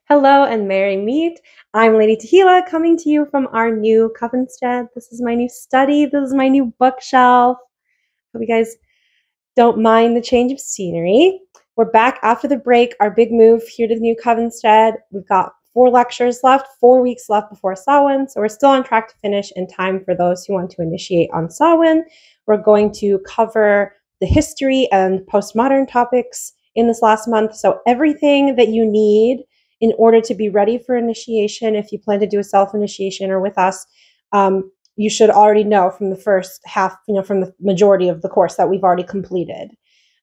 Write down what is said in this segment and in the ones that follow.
Hello and merry meet. I'm Lady Tehila coming to you from our new coven shed. This is my new study. This is my new bookshelf. Hope you guys don't mind the change of scenery. We're back after the break, our big move here to the new coven shed. We've got 4 lectures left, 4 weeks left before Samhain, so we're still on track to finish in time for those who want to initiate on Samhain. We're going to cover the history and postmodern topics in this last month, so everything that you need in order to be ready for initiation, if you plan to do a self-initiation or with us, you should already know from the first half, from the majority of the course that we've already completed.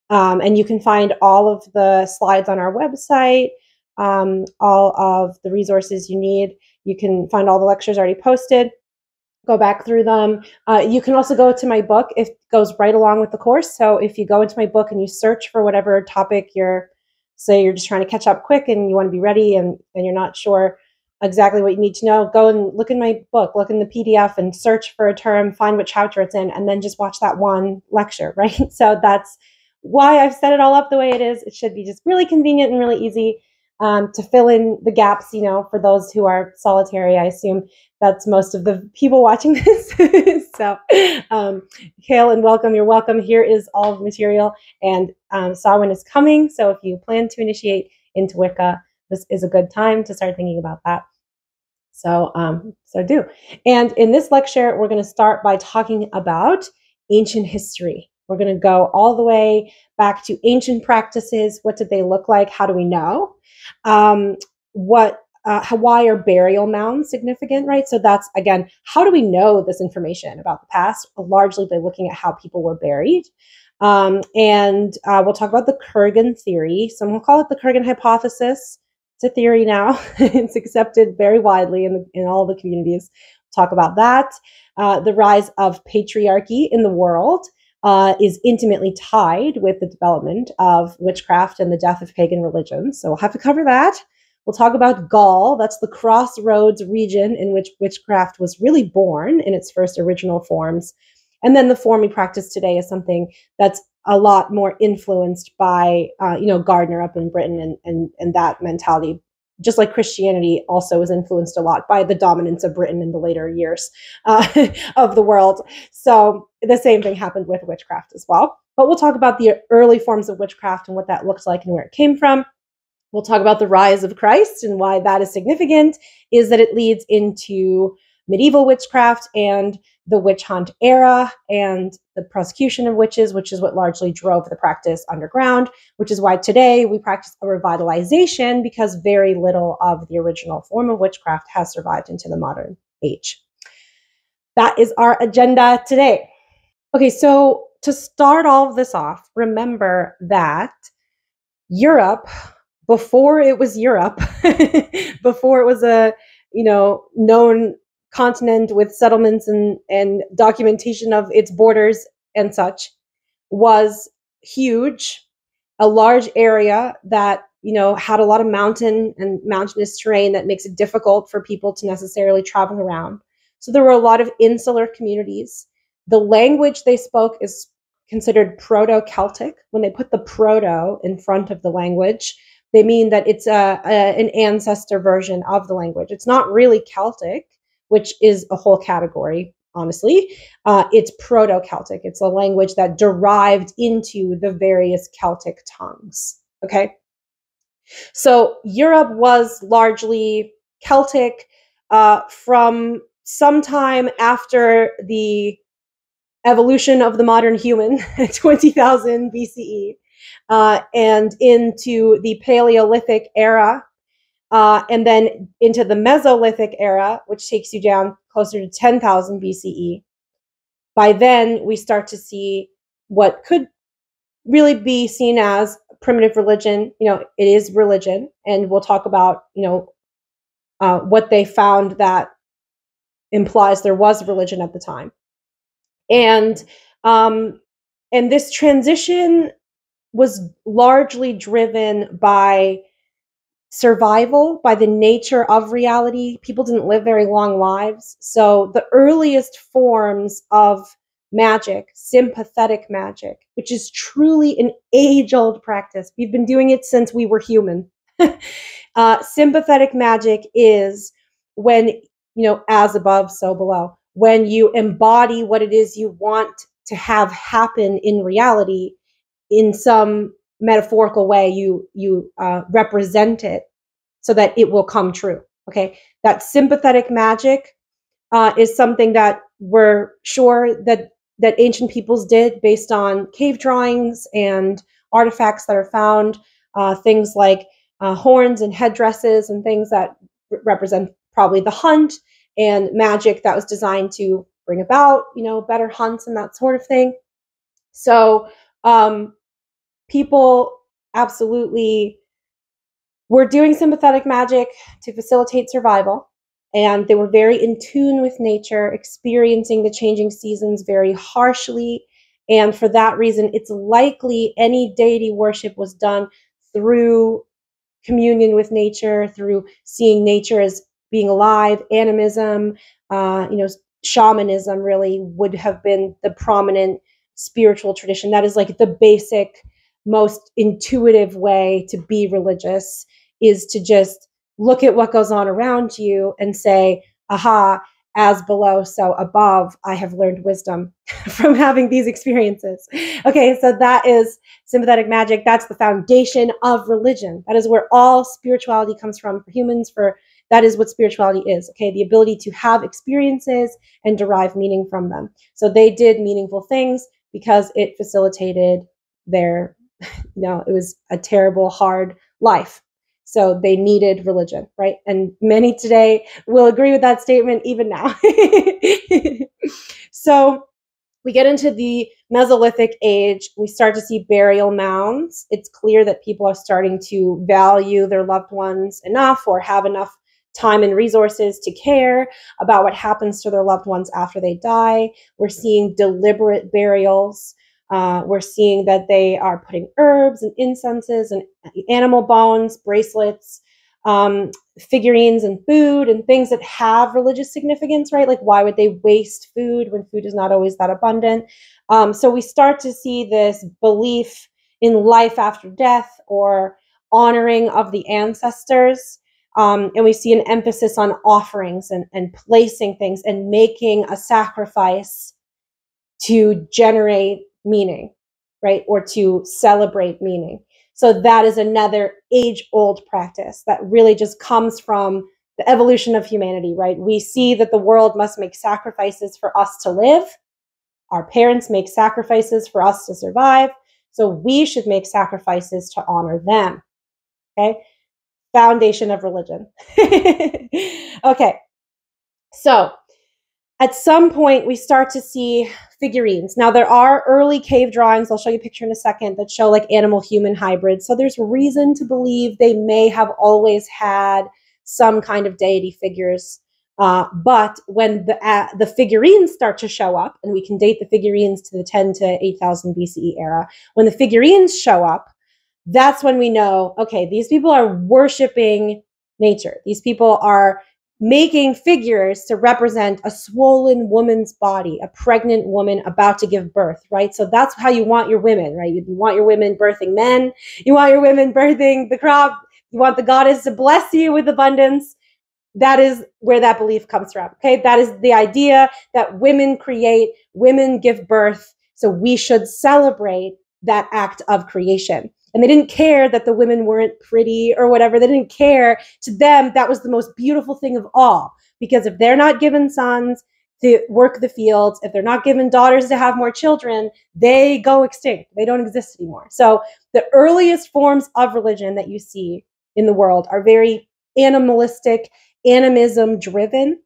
And you can find all of the slides on our website, all of the resources you need. You can find all the lectures already posted. Go back through them. You can also go to my book. It goes right along with the course. So if you go into my book and you search for whatever topic you're just trying to catch up quick and you want to be ready and you're not sure exactly what you need to know, go and look in my book, look in the PDF and search for a term, find what chapter it's in, and then just watch that one lecture, right? So that's why I've set it all up the way it is. It should be just really convenient and really easy to fill in the gaps, for those who are solitary. I assume that's most of the people watching this. So hail and welcome. You're welcome. Here is all the material, and Samhain is coming. So if you plan to initiate into Wicca, this is a good time to start thinking about that. So do. And in this lecture, we're going to start by talking about ancient history. We're going to go all the way back to ancient practices. What did they look like? How do we know? Why are burial mounds significant, right? So that's, again, how do we know this information about the past? Largely by looking at how people were buried. And we'll talk about the Kurgan theory. Some will call it the Kurgan hypothesis. It's a theory now. It's accepted very widely in all the communities. We'll talk about that. The rise of patriarchy in the world is intimately tied with the development of witchcraft and the death of pagan religions. So we'll have to cover that. We'll talk about Gaul. That's the crossroads region in which witchcraft was really born in its first original forms. And then the form we practice today is something that's a lot more influenced by, Gardner up in Britain and that mentality. Just like Christianity also was influenced a lot by the dominance of Britain in the later years of the world. So the same thing happened with witchcraft as well. But we'll talk about the early forms of witchcraft and what that looks like and where it came from. We'll talk about the rise of Christ, and why that is significant is that it leads into medieval witchcraft and the witch hunt era and the prosecution of witches, which is what largely drove the practice underground, which is why today we practice a revitalization, because very little of the original form of witchcraft has survived into the modern age. That is our agenda today. Okay, so to start all of this off, remember that Europe, before it was Europe, before it was a known continent with settlements and documentation of its borders and such, was huge, a large area that had a lot of mountain and mountainous terrain that makes it difficult for people to necessarily travel around. So there were a lot of insular communities. The language they spoke is considered Proto-Celtic. When they put the proto in front of the language, they mean that it's an ancestor version of the language. It's not really Celtic, which is a whole category, honestly. It's Proto-Celtic. It's a language that derived into the various Celtic tongues, okay? So Europe was largely Celtic from sometime after the evolution of the modern human, 20,000 BCE, and into the Paleolithic era, and then into the Mesolithic era, which takes you down closer to 10,000 BCE. By then, we start to see what could really be seen as primitive religion. It is religion, and we'll talk about, what they found that implies there was religion at the time. And this transition was largely driven by survival, by the nature of reality. People didn't live very long lives. So the earliest forms of magic, sympathetic magic, which is truly an age-old practice. We've been doing it since we were human. Sympathetic magic is when, as above, so below. When you embody what it is you want to have happen in reality in some metaphorical way, you represent it so that it will come true. Okay, that sympathetic magic is something that we're sure that ancient peoples did based on cave drawings and artifacts that are found, things like horns and headdresses and things that represent probably the hunt, and magic that was designed to bring about, better hunts and that sort of thing. So people absolutely were doing sympathetic magic to facilitate survival. And they were very in tune with nature, experiencing the changing seasons very harshly. And for that reason, it's likely any deity worship was done through communion with nature, through seeing nature as being alive. Animism, shamanism really would have been the prominent spiritual tradition. That is like the basic, most intuitive way to be religious, is to just look at what goes on around you and say, aha, as below, so above. I have learned wisdom from having these experiences. Okay, so that is sympathetic magic. That's the foundation of religion. That is where all spirituality comes from for humans. That is what spirituality is. Okay, the ability to have experiences and derive meaning from them. So they did meaningful things because it facilitated their, it was a terrible, hard life. So they needed religion, right? And many today will agree with that statement even now. So we get into the Mesolithic age. We start to see burial mounds. It's clear that people are starting to value their loved ones enough, or have enough time and resources to care about what happens to their loved ones after they die. We're seeing deliberate burials. We're seeing that they are putting herbs and incenses and animal bones, bracelets, figurines and food and things that have religious significance, right? Like, why would they waste food when food is not always that abundant? So we start to see this belief in life after death, or honoring of the ancestors. And we see an emphasis on offerings and placing things and making a sacrifice to generate meaning, right? Or to celebrate meaning. So that is another age-old practice that really just comes from the evolution of humanity, right? We see that the world must make sacrifices for us to live. Our parents make sacrifices for us to survive. So we should make sacrifices to honor them. Okay? Foundation of religion. Okay. So at some point, we start to see figurines. Now, there are early cave drawings, I'll show you a picture in a second, that show like animal-human hybrids. So there's reason to believe they may have always had some kind of deity figures. But when the figurines start to show up, and we can date the figurines to the 10 to 8,000 BCE era, when the figurines show up, that's when we know, okay, these people are worshiping nature. These people are making figures to represent a swollen woman's body, a pregnant woman about to give birth, right? So that's how you want your women, right? You want your women birthing men. You want your women birthing the crop. You want the goddess to bless you with abundance. That is where that belief comes from, okay? That is the idea that women create, women give birth, so we should celebrate that act of creation. And they didn't care that the women weren't pretty or whatever. They didn't care. To them, that was the most beautiful thing of all. Because if they're not given sons to work the fields, if they're not given daughters to have more children, they go extinct. They don't exist anymore. So the earliest forms of religion that you see in the world are very animalistic, animism driven,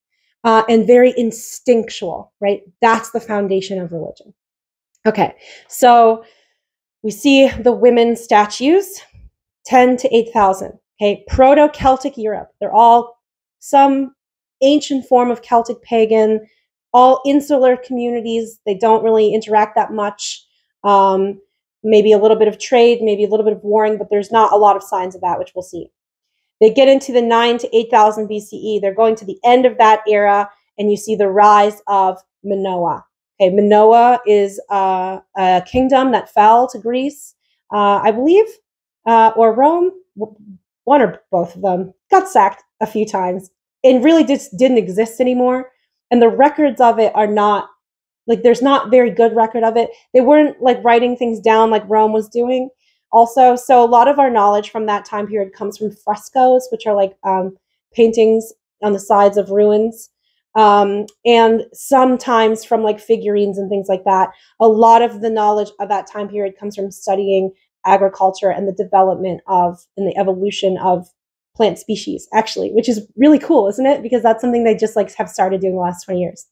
and very instinctual, right? That's the foundation of religion. Okay, so we see the women statues, 10 to 8,000. Okay, Proto-Celtic Europe. They're all some ancient form of Celtic pagan, all insular communities. They don't really interact that much. Maybe a little bit of trade, maybe a little bit of warring, but there's not a lot of signs of that, which we'll see. They get into the 9 to 8,000 BCE. They're going to the end of that era, and you see the rise of Minoa. Okay, Minoa is a kingdom that fell to Greece, I believe, or Rome. one or both of them, got sacked a few times and really just didn't exist anymore. And the records of it are not, like, there's not very good record of it. They weren't like writing things down like Rome was doing also. So a lot of our knowledge from that time period comes from frescoes, which are like paintings on the sides of ruins. And sometimes from like figurines and things like that. A lot of the knowledge of that time period comes from studying agriculture and the development of and the evolution of plant species, actually, which is really cool, isn't it? Because that's something they just like have started doing the last 20 years.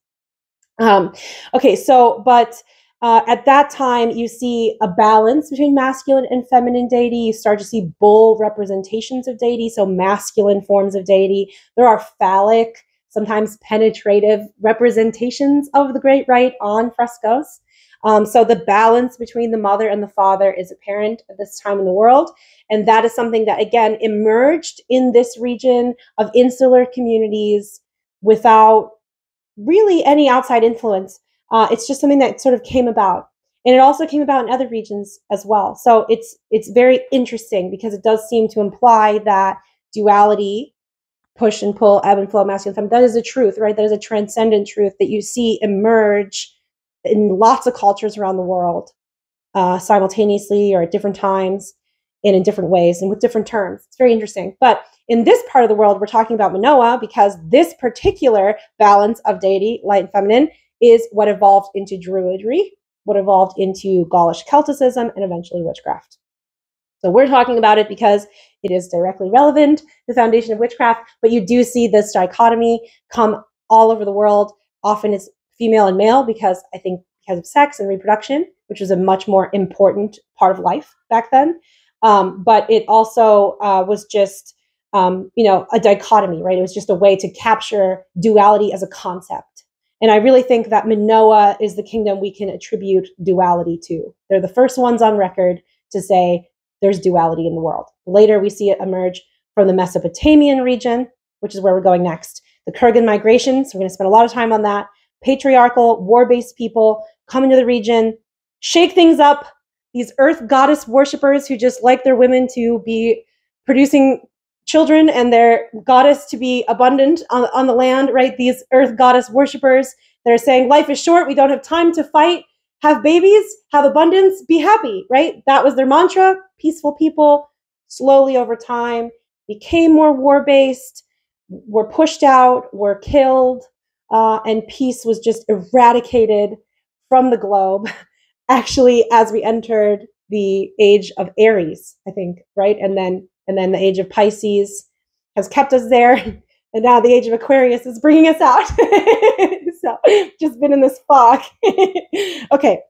Okay, so, but at that time, you see a balance between masculine and feminine deity. You start to see bull representations of deity, so masculine forms of deity. There are phallic, sometimes penetrative representations of the Great Rite on frescoes. So the balance between the mother and the father is apparent at this time in the world. And that is something that, again, emerged in this region of insular communities without really any outside influence. It's just something that sort of came about. And it also came about in other regions as well. So it's very interesting because it does seem to imply that duality, push and pull, ebb and flow, masculine, feminine, that is a truth, right? That is a transcendent truth that you see emerge in lots of cultures around the world simultaneously or at different times and in different ways and with different terms. It's very interesting. But in this part of the world, we're talking about Manoa because this particular balance of deity, light and feminine, is what evolved into Druidry, what evolved into Gaulish Celticism, and eventually witchcraft. So we're talking about it because it is directly relevant to the foundation of witchcraft, but you do see this dichotomy come all over the world. Often it's female and male because I think because of sex and reproduction, which was a much more important part of life back then. But it also was just, a dichotomy, right? It was just a way to capture duality as a concept. And I really think that Manoa is the kingdom we can attribute duality to. They're the first ones on record to say there's duality in the world. Later, we see it emerge from the Mesopotamian region, which is where we're going next. The Kurgan Migrations, we're going to spend a lot of time on that. Patriarchal, war-based people come into the region, shake things up. These earth goddess worshippers who just like their women to be producing children and their goddess to be abundant on the land, right? These earth goddess worshippers, they're saying life is short. We don't have time to fight. Have babies, have abundance, be happy, right? That was their mantra. Peaceful people slowly over time became more war-based, were pushed out, were killed, and peace was just eradicated from the globe, actually, as we entered the age of Aries, I think, right? And then the age of Pisces has kept us there. And now the age of Aquarius is bringing us out. So just been in this fog. Okay.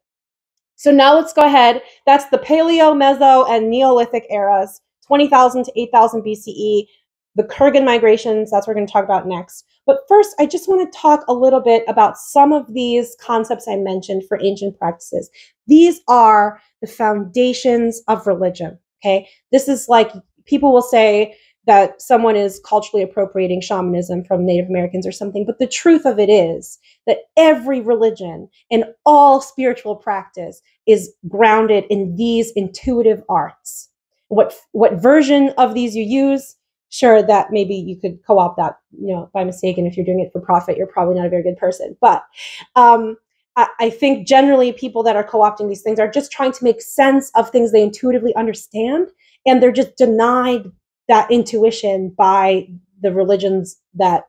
So now let's go ahead. That's the Paleo, Meso, and Neolithic eras, 20,000 to 8,000 BCE. The Kurgan Migrations, that's what we're going to talk about next. But first, I just want to talk a little bit about some of these concepts I mentioned for ancient practices. These are the foundations of religion, okay? This is like, people will say that someone is culturally appropriating shamanism from Native Americans or something, but the truth of it is that every religion and all spiritual practice is grounded in these intuitive arts. What version of these you use, sure, that maybe you could co-opt that, by mistake, and if you're doing it for profit, you're probably not a very good person. But I think generally people that are co-opting these things are just trying to make sense of things they intuitively understand, and they're just denied that intuition by the religions that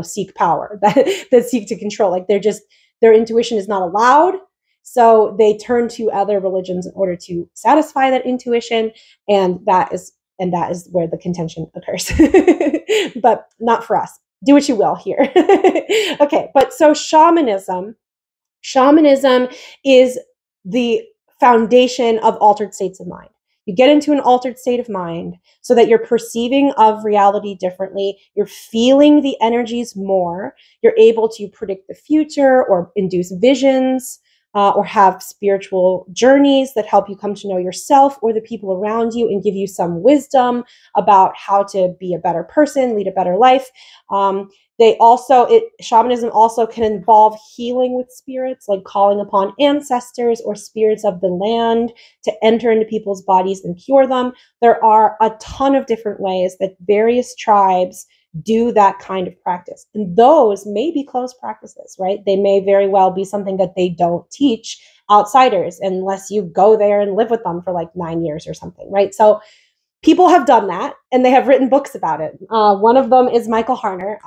seek power, that seek to control. Like their intuition is not allowed, so they turn to other religions in order to satisfy that intuition, and that is where the contention occurs. But not for us. Do what you will here. Okay, but so shamanism is the foundation of altered states of mind. You get into an altered state of mind so that you're perceiving of reality differently. You're feeling the energies more. You're able to predict the future or induce visions. or have spiritual journeys that help you come to know yourself or the people around you and give you some wisdom about how to be a better person, lead a better life. Shamanism also can involve healing with spirits, like calling upon ancestors or spirits of the land to enter into people's bodies and cure them. There are a ton of different ways that various tribes do that kind of practice. And those may be closed practices, right? They may very well be something that they don't teach outsiders unless you go there and live with them for like 9 years or something, right? So people have done that and they have written books about it. One of them is Michael Harner.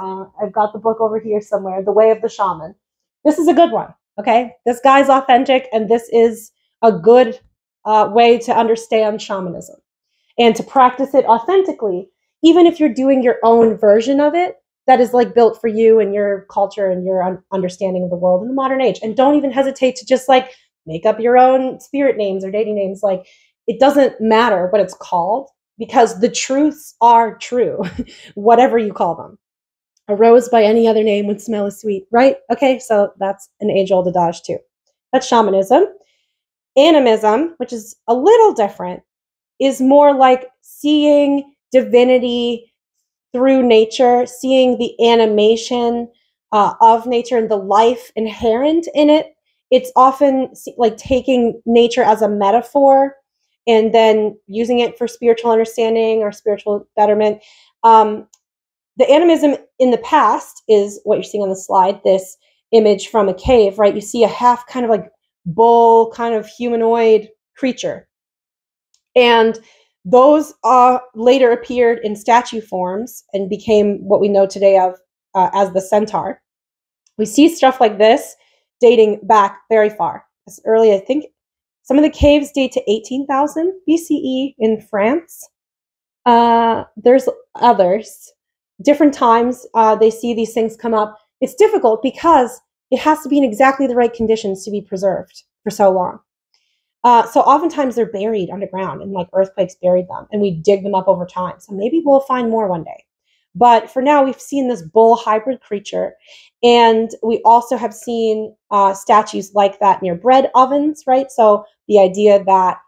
I've got the book over here somewhere, The Way of the Shaman. This is a good one, okay? This guy's authentic and this is a good way to understand shamanism and to practice it authentically. Even if you're doing your own version of it, that is like built for you and your culture and your understanding of the world in the modern age. And don't even hesitate to just like make up your own spirit names or deity names. Like, it doesn't matter what it's called because the truths are true, whatever you call them. A rose by any other name would smell as sweet, right? Okay, so that's an age-old adage too. That's shamanism. Animism, which is a little different, is more like seeing divinity through nature, seeing the animation of nature and the life inherent in it. It's often like taking nature as a metaphor and then using it for spiritual understanding or spiritual betterment. The animism in the past is what you're seeing on the slide, this image from a cave, right? You see a half kind of like bull, kind of humanoid creature. And those later appeared in statue forms and became what we know today of as the centaur. We see stuff like this dating back very far. As early, I think, some of the caves date to 18,000 BCE in France. There's others. Different times they see these things come up. It's difficult because it has to be in exactly the right conditions to be preserved for so long. So oftentimes they're buried underground and like earthquakes buried them and we dig them up over time. So maybe we'll find more one day. But for now, we've seen this bull hybrid creature. And we also have seen statues like that near bread ovens, right? So the idea that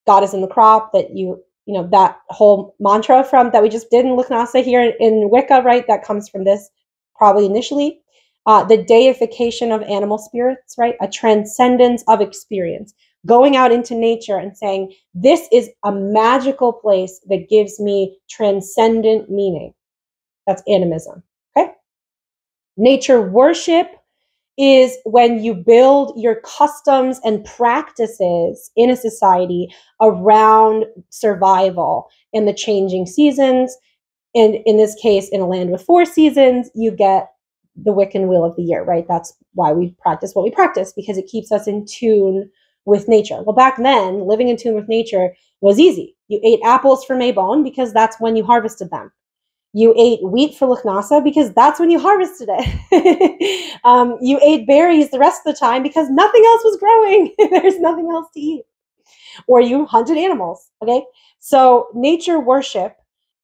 God is in the crop, that you know, that whole mantra from that we just did in Lugnasa here in Wicca, right? That comes from this probably initially. The deification of animal spirits, right? A transcendence of experience. Going out into nature and saying, this is a magical place that gives me transcendent meaning. That's animism, okay? Nature worship is when you build your customs and practices in a society around survival and the changing seasons. And in this case, in a land with 4 seasons, you get the Wiccan wheel of the year, right? That's why we practice what we practice, because it keeps us in tune with nature. Well, back then, living in tune with nature was easy. You ate apples for Maybone because that's when you harvested them. You ate wheat for Lugnasa because that's when you harvested it. You ate berries the rest of the time because nothing else was growing. There's nothing else to eat. Or you hunted animals, okay? So nature worship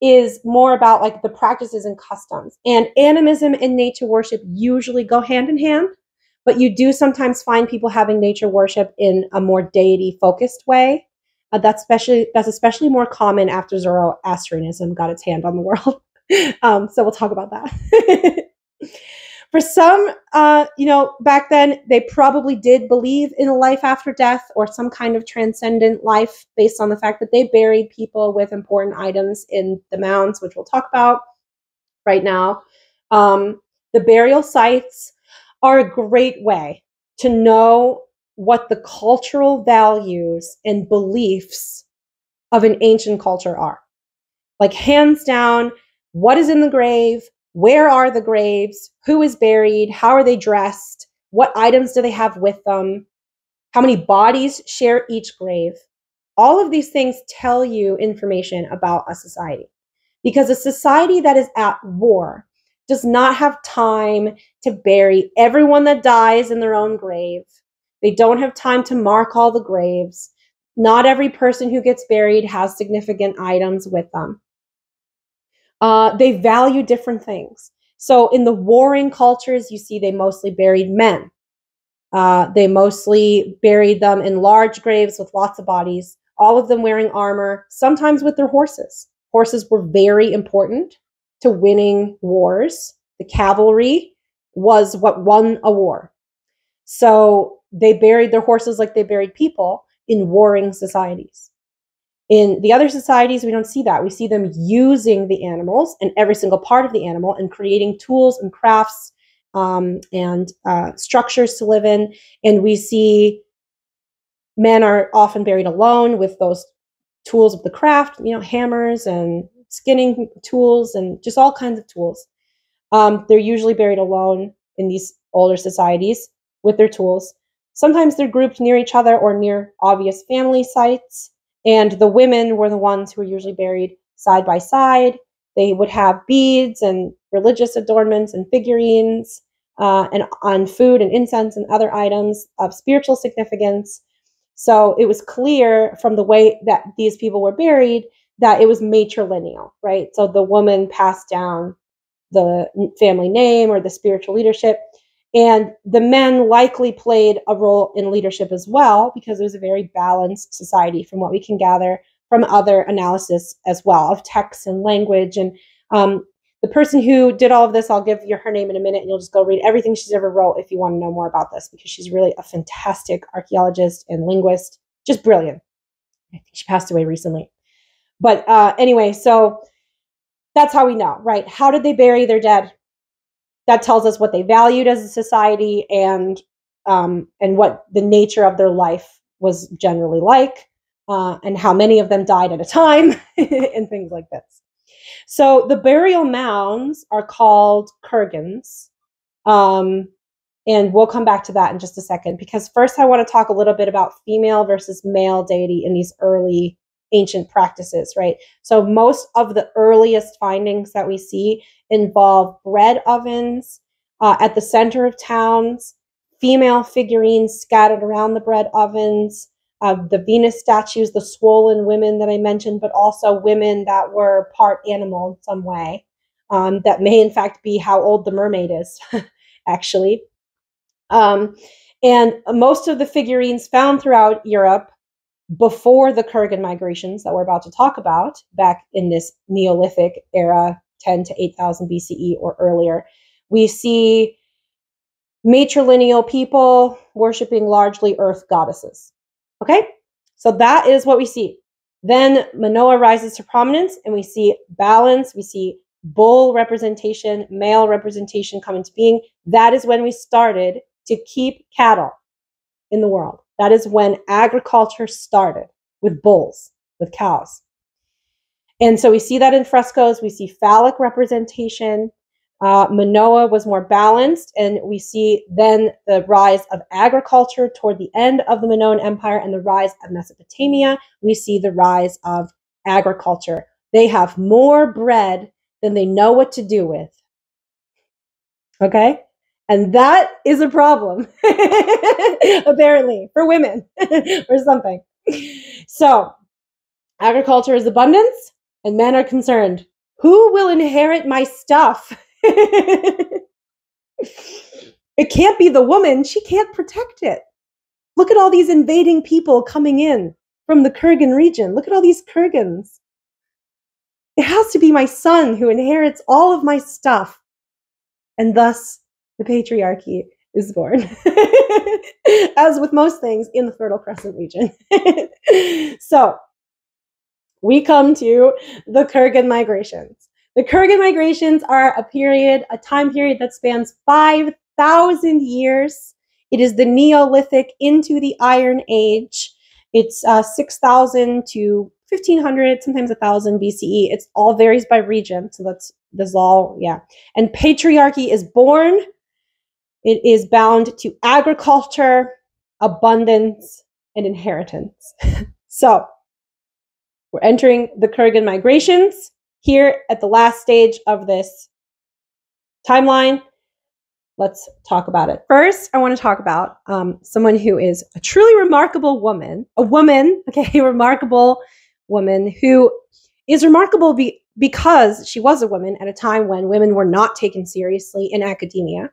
is more about like the practices and customs. And animism and nature worship usually go hand in hand, but you do sometimes find people having nature worship in a more deity-focused way. That's especially more common after Zoroastrianism got its hand on the world. So we'll talk about that. For some, back then, they probably did believe in a life after death or some kind of transcendent life based on the fact that they buried people with important items in the mounds, which we'll talk about right now. The burial sites are a great way to know what the cultural values and beliefs of an ancient culture are. Like, hands down, what is in the grave? Where are the graves? Who is buried? How are they dressed? What items do they have with them? How many bodies share each grave? All of these things tell you information about a society. Because a society that is at war does not have time to bury everyone that dies in their own grave. They don't have time to mark all the graves. Not every person who gets buried has significant items with them. They value different things. So in the warring cultures, you see they mostly buried men. They mostly buried them in large graves with lots of bodies, all of them wearing armor, sometimes with their horses. Horses were very important to winning wars. The cavalry was what won a war. So they buried their horses like they buried people in warring societies. In the other societies, we don't see that. We see them using the animals and every single part of the animal and creating tools and crafts and structures to live in. And we see men are often buried alone with those tools of the craft, hammers and skinning tools and just all kinds of tools. They're usually buried alone in these older societies with their tools. Sometimes they're grouped near each other or near obvious family sites. And the women were the ones who were usually buried side by side. They would have beads and religious adornments and figurines and on food and incense and other items of spiritual significance. So it was clear from the way that these people were buried that it was matrilineal, right? So the woman passed down the family name or the spiritual leadership. And the men likely played a role in leadership as well, because it was a very balanced society from what we can gather from other analysis as well of text and language. And the person who did all of this, I'll give you her name in a minute, and you'll just go read everything she's ever wrote if you want to know more about this, because she's really a fantastic archaeologist and linguist, just brilliant. I think she passed away recently. But anyway, so that's how we know, right? How did they bury their dead? That tells us what they valued as a society and what the nature of their life was generally like, and how many of them died at a time and things like this. So the burial mounds are called kurgans. And we'll come back to that in just a second, because first I want to talk a little bit about female versus male deity in these early ancient practices, right? So most of the earliest findings that we see involve bread ovens at the center of towns, female figurines scattered around the bread ovens, the Venus statues, the swollen women that I mentioned, but also women that were part animal in some way. That may in fact be how old the mermaid is, actually. And most of the figurines found throughout Europe before the Kurgan migrations that we're about to talk about, back in this Neolithic era, 10 to 8000 BCE or earlier, we see matrilineal people worshiping largely earth goddesses. Okay, so that is what we see. Then Manoa rises to prominence, and we see balance. We see bull representation, male representation come into being. That is when we started to keep cattle in the world. That is when agriculture started, with bulls, with cows. And so we see that in frescoes. We see phallic representation. Manoa was more balanced, and we see then the rise of agriculture toward the end of the Minoan Empire and the rise of Mesopotamia. We see the rise of agriculture. They have more bread than they know what to do with. Okay? And that is a problem, apparently, for women or something. So, agriculture is abundance, and men are concerned. Who will inherit my stuff? It can't be the woman. She can't protect it. Look at all these invading people coming in from the Kurgan region. Look at all these Kurgans. It has to be my son who inherits all of my stuff. And thus, the patriarchy is born, as with most things in the Fertile Crescent region. So, we come to the Kurgan migrations. The Kurgan migrations are a time period that spans 5,000 years. It is the Neolithic into the Iron Age. It's 6,000 to 1,500, sometimes 1,000 BCE. It all varies by region. So that's all, yeah. And patriarchy is born. It is bound to agriculture, abundance, and inheritance. So we're entering the Kurgan migrations here at the last stage of this timeline. Let's talk about it. First, I want to talk about someone who is a truly remarkable woman, a remarkable woman who is remarkable because she was a woman at a time when women were not taken seriously in academia.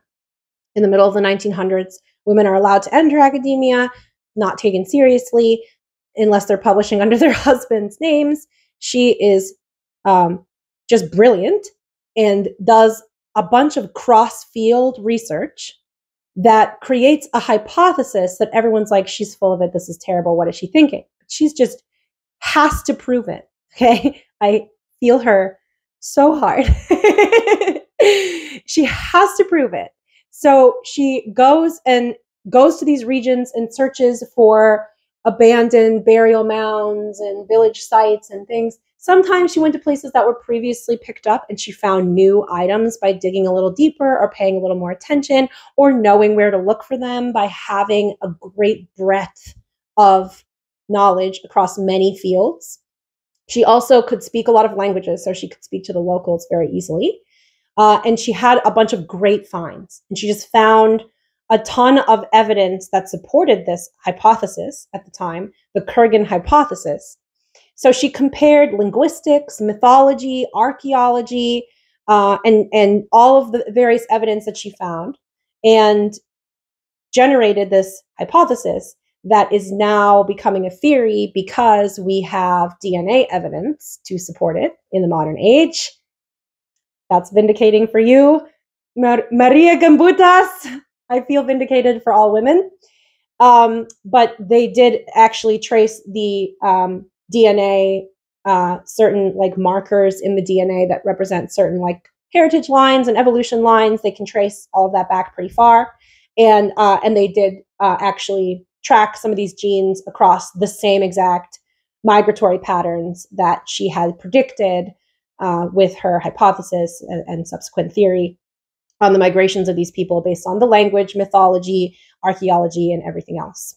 In the middle of the 1900s, Women are allowed to enter academia, not taken seriously unless they're publishing under their husband's names. She is just brilliant and does a bunch of cross-field research that creates a hypothesis that everyone's like, she's full of it. This is terrible. What is she thinking? She's just has to prove it. Okay. I feel her so hard. She has to prove it. So she goes to these regions and searches for abandoned burial mounds and village sites and things. Sometimes she went to places that were previously picked up and she found new items by digging a little deeper or paying a little more attention or knowing where to look for them by having a great breadth of knowledge across many fields. She also could speak a lot of languages, so she could speak to the locals very easily. And she had a bunch of great finds. And she just found a ton of evidence that supported this hypothesis at the time, the Kurgan hypothesis. So she compared linguistics, mythology, archaeology, and all of the various evidence that she found and generated this hypothesis that is now becoming a theory because we have DNA evidence to support it in the modern age. That's vindicating for you, Maria Gambutas. I feel vindicated for all women. But they did actually trace the DNA, certain like markers in the DNA that represent certain like heritage lines and evolution lines. They can trace all of that back pretty far. And they did actually track some of these genes across the same exact migratory patterns that she had predicted with her hypothesis and subsequent theory on the migrations of these people based on the language, mythology, archaeology, and everything else.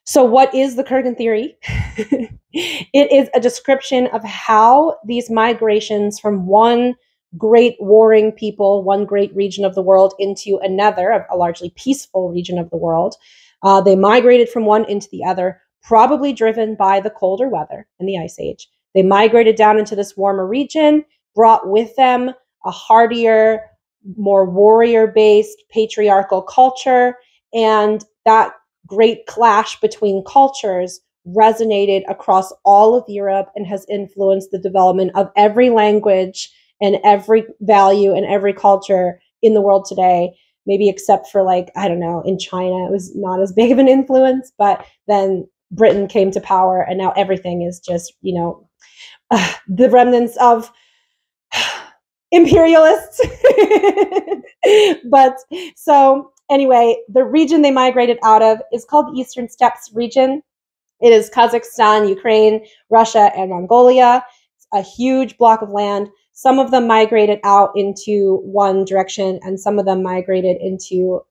So what is the Kurgan theory? It is a description of how these migrations from one great warring people, one great region of the world into another, a largely peaceful region of the world, they migrated from one into the other, probably driven by the colder weather in the Ice Age. They migrated down into this warmer region, brought with them a hardier, more warrior-based patriarchal culture, and that great clash between cultures resonated across all of Europe and has influenced the development of every language and every value and every culture in the world today, maybe except for like, I don't know, in China, it was not as big of an influence, but then Britain came to power and now everything is just, the remnants of imperialists. But so anyway, the region they migrated out of is called the Eastern Steppes region. It is Kazakhstan, Ukraine, Russia, and Mongolia. It's a huge block of land. Some of them migrated out into one direction, and some of them migrated into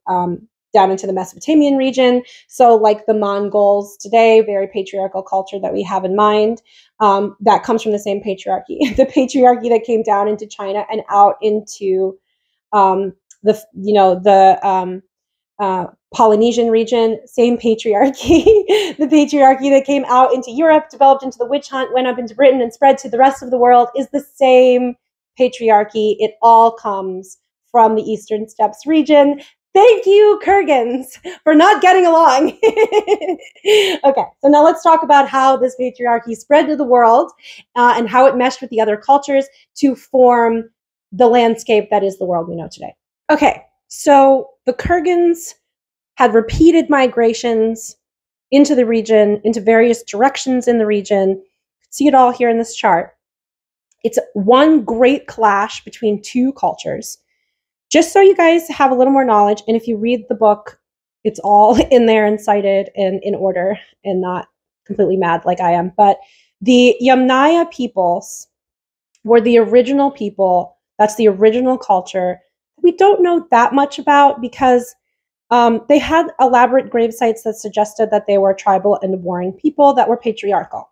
down into the Mesopotamian region. So like the Mongols today, very patriarchal culture that we have in mind, that comes from the same patriarchy. The patriarchy that came down into China and out into Polynesian region, same patriarchy. The patriarchy that came out into Europe, developed into the witch hunt, went up into Britain and spread to the rest of the world is the same patriarchy. It all comes from the Eastern Steppes region. Thank you, Kurgans, for not getting along. Okay, so now let's talk about how this patriarchy spread to the world and how it meshed with the other cultures to form the landscape that is the world we know today. Okay, so the Kurgans had repeated migrations into the region, into various directions in the region. You can see it all here in this chart. It's one great clash between two cultures. Just so you guys have a little more knowledge, and if you read the book, it's all in there and cited and in order and not completely mad like I am. But the Yamnaya peoples were the original people. That's the original culture. We don't know that much about because they had elaborate grave sites that suggested that they were tribal and warring people that were patriarchal.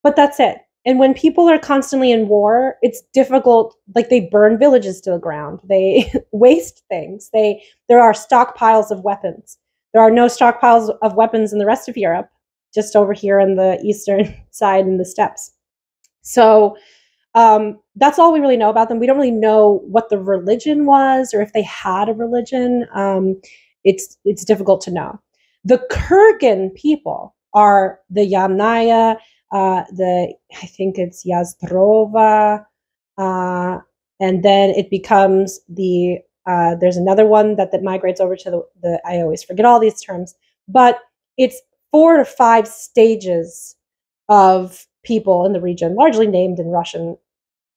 But that's it. And when people are constantly in war, it's difficult. Like they burn villages to the ground. They waste things. There are stockpiles of weapons. There are no stockpiles of weapons in the rest of Europe, just over here on the eastern side in the steppes. So that's all we really know about them. We don't really know what the religion was or if they had a religion. it's difficult to know. The Kurgan people are the Yamnaya, I think it's Yazdrova, and then it becomes there's another one that migrates over to I always forget all these terms, but it's 4 to 5 stages of people in the region, largely named in Russian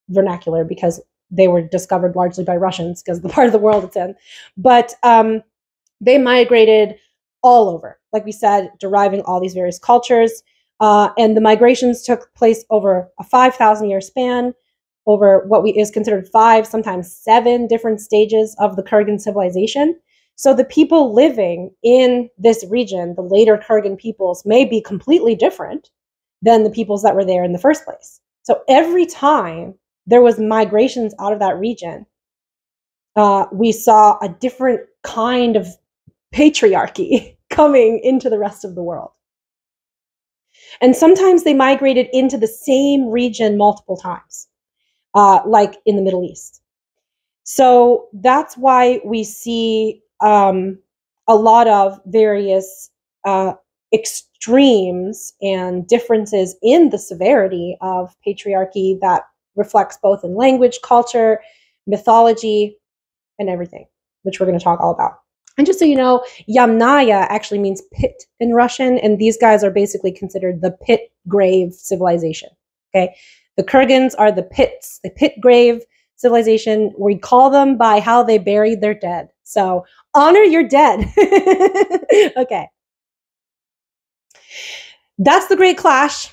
vernacular because they were discovered largely by Russians because of the part of the world it's in. But they migrated all over, like we said, deriving all these various cultures. And the migrations took place over a 5,000-year span, over what is considered 5, sometimes 7 different stages of the Kurgan civilization. So the people living in this region, the later Kurgan peoples, may be completely different than the peoples that were there in the first place. So every time there was migrations out of that region, we saw a different kind of patriarchy coming into the rest of the world. And sometimes they migrated into the same region multiple times, like in the Middle East. So that's why we see a lot of various extremes and differences in the severity of patriarchy that reflects both in language, culture, mythology, and everything, which we're going to talk all about. And just so you know, Yamnaya actually means pit in Russian, and these guys are basically considered the pit grave civilization. Okay, the Kurgans are the pits, the pit grave civilization. We call them by how they buried their dead. So honor your dead. Okay. That's the Great Clash,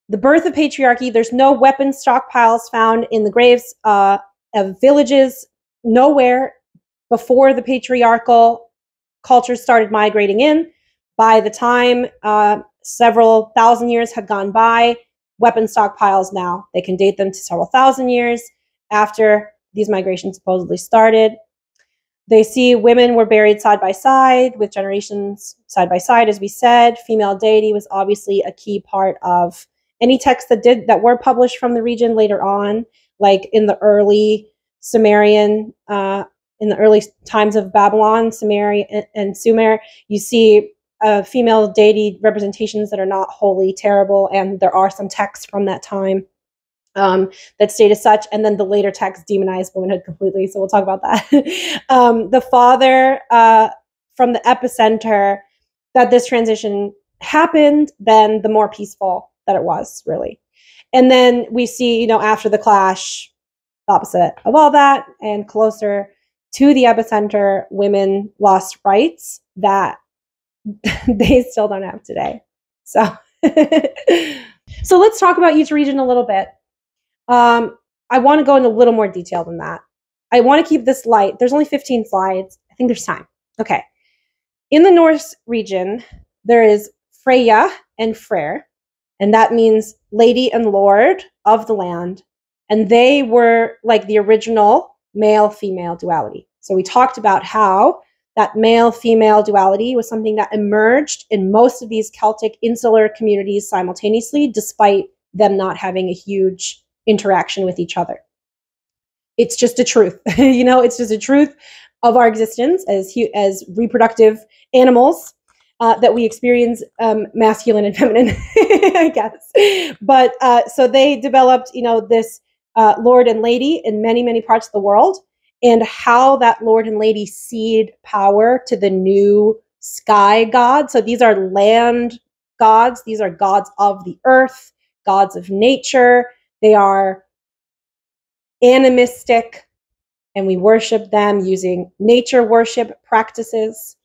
the birth of patriarchy. There's no weapon stockpiles found in the graves of villages, nowhere before the patriarchal culture started migrating in. By the time several thousand years had gone by, weapon stockpiles now, they can date them to several thousand years after these migrations supposedly started. They see women were buried side by side with generations side by side, as we said. Female deity was obviously a key part of any texts that were published from the region later on, like in the early Sumerian, in the early times of Babylon, Sumer, and Sumer, you see female deity representations that are not wholly terrible, and there are some texts from that time that state as such, and then the later texts demonize womanhood completely, so we'll talk about that. The farther from the epicenter that this transition happened, then the more peaceful that it was, really. And then we see, after the clash, the opposite of all that, and closer to the epicenter, women lost rights that they still don't have today. So, so let's talk about each region a little bit. I want to go into a little more detail than that. I want to keep this light. There's only 15 slides. I think there's time. Okay. In the Norse region, there is Freya and Freyr, and that means lady and lord of the land. And they were like the original male-female duality. So we talked about how that male-female duality was something that emerged in most of these Celtic insular communities simultaneously, despite them not having a huge interaction with each other. It's just a truth. It's just a truth of our existence as reproductive animals, that we experience masculine and feminine, I guess. But so they developed, this lord and lady in many, many parts of the world, and how that lord and lady cede power to the new sky god. So these are land gods. These are gods of the earth, gods of nature. They are animistic, and we worship them using nature worship practices.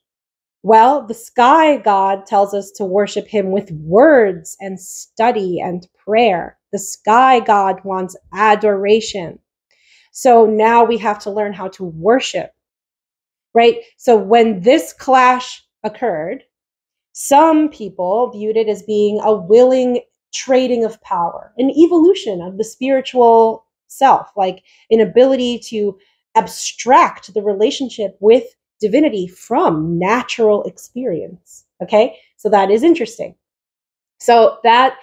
Well, the sky god tells us to worship him with words and study and prayer. The sky god wants adoration. So now we have to learn how to worship, right? So when this clash occurred, some people viewed it as being a willing trading of power, an evolution of the spiritual self, like an ability to abstract the relationship with divinity from natural experience. Okay, so that is interesting. So that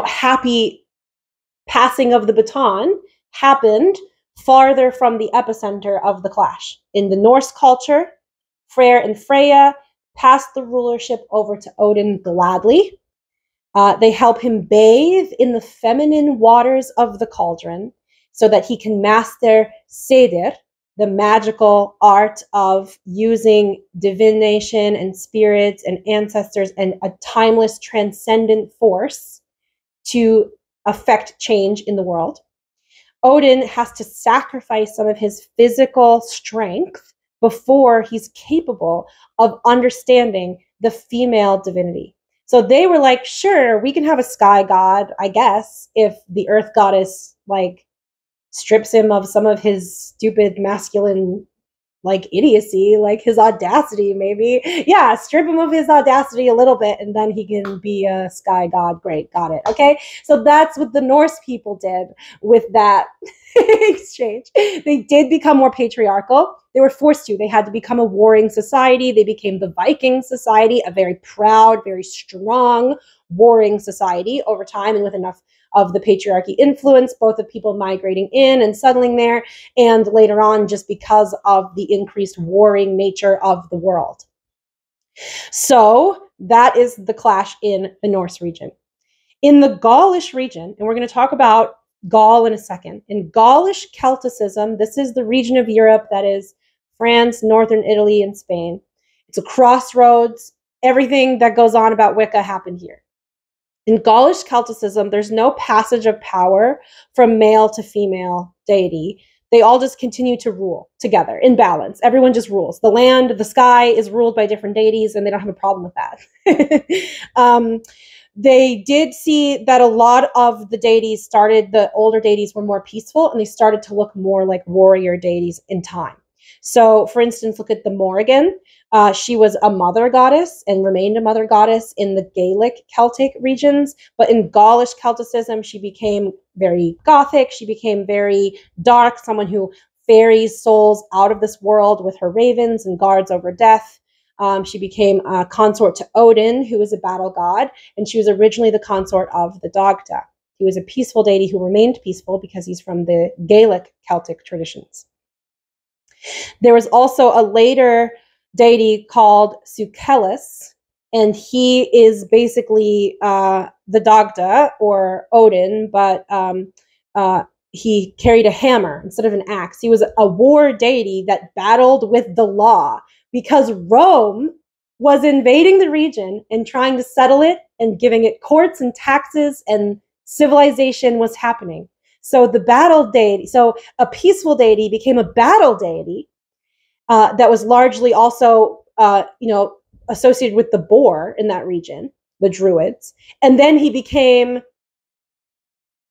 happy passing of the baton happened farther from the epicenter of the clash. In the Norse culture, Freyr and Freya pass the rulership over to Odin gladly. They help him bathe in the feminine waters of the cauldron so that he can master Sedir, the magical art of using divination and spirits and ancestors and a timeless transcendent force to affect change in the world. Odin has to sacrifice some of his physical strength before he's capable of understanding the female divinity. So they were like, sure, we can have a sky god, I guess, if the earth goddess like strips him of some of his stupid masculine like idiocy, like his audacity, maybe. Yeah, strip him of his audacity a little bit and then he can be a sky god. Great, got it. Okay, so that's what the Norse people did with that exchange. They did become more patriarchal. They were forced to. They had to become a warring society. They became the Viking society, a very proud, very strong warring society over time, and with enough of the patriarchy influence, both of people migrating in and settling there, and later on just because of the increased warring nature of the world. So that is the clash in the Norse region. In the Gaulish region, and we're going to talk about Gaul in a second, in Gaulish Celticism, this is the region of Europe that is France, northern Italy, and Spain. It's a crossroads. Everything that goes on about Wicca happened here. In Gaulish Celticism, there's no passage of power from male to female deity. They all just continue to rule together in balance. Everyone just rules. The land, the sky is ruled by different deities, and they don't have a problem with that. They did see that a lot of the deities the older deities were more peaceful, and they started to look more like warrior deities in time. So, for instance, look at the Morrigan. She was a mother goddess and remained a mother goddess in the Gaelic Celtic regions. But in Gaulish Celticism, she became very gothic. She became very dark, someone who ferries souls out of this world with her ravens and guards over death. She became a consort to Odin, who was a battle god, and she was originally the consort of the Dagda. He was a peaceful deity who remained peaceful because he's from the Gaelic Celtic traditions. There was also a later deity called Sukelis, and he is basically the Dagda or Odin, but he carried a hammer instead of an axe. He was a war deity that battled with the law because Rome was invading the region and trying to settle it and giving it courts and taxes, and civilization was happening. So the battle deity, so a peaceful deity became a battle deity that was largely also, associated with the boar in that region, the Druids. And then he became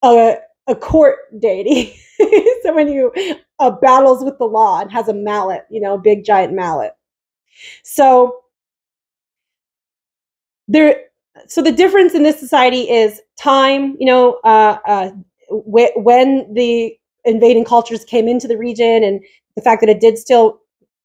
a court deity, someone who battles with the law and has a mallet, big giant mallet. So the difference in this society is time, when the invading cultures came into the region, and the fact that it did still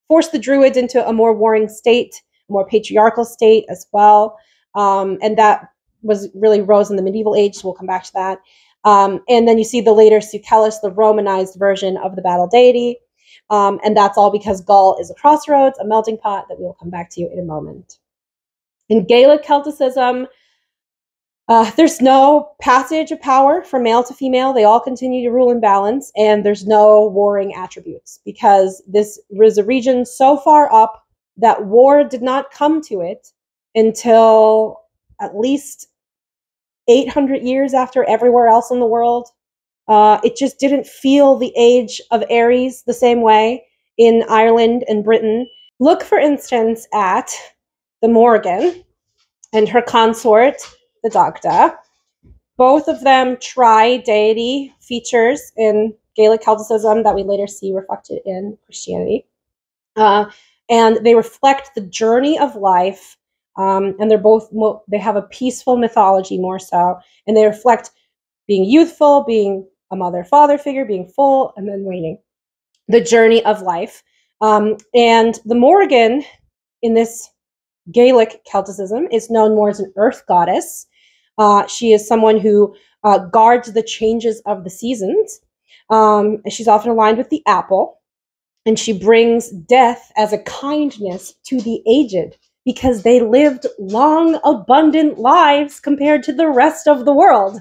force the Druids into a more warring state, a more patriarchal state as well. And that was really rose in the medieval age, so we'll come back to that. And then you see the later Sukelis, the Romanized version of the battle deity. And that's all because Gaul is a crossroads, a melting pot that we will come back to in a moment. In Gaelic Celticism, there's no passage of power from male to female. They all continue to rule in balance, and there's no warring attributes because this was a region so far up that war did not come to it until at least 800 years after everywhere else in the world. It just didn't feel the age of Aries the same way in Ireland and Britain. Look, for instance, at the Morrigan and her consort, the Dagda. Both of them try deity features in Gaelic Celticism that we later see reflected in Christianity. And they reflect the journey of life, and they have a peaceful mythology more so, and they reflect being youthful, being a mother-father figure, being full, and then waning. The journey of life. And the Morrigan in this Gaelic Celticism is known more as an earth goddess. She is someone who guards the changes of the seasons. She's often aligned with the apple, and she brings death as a kindness to the aged because they lived long, abundant lives compared to the rest of the world.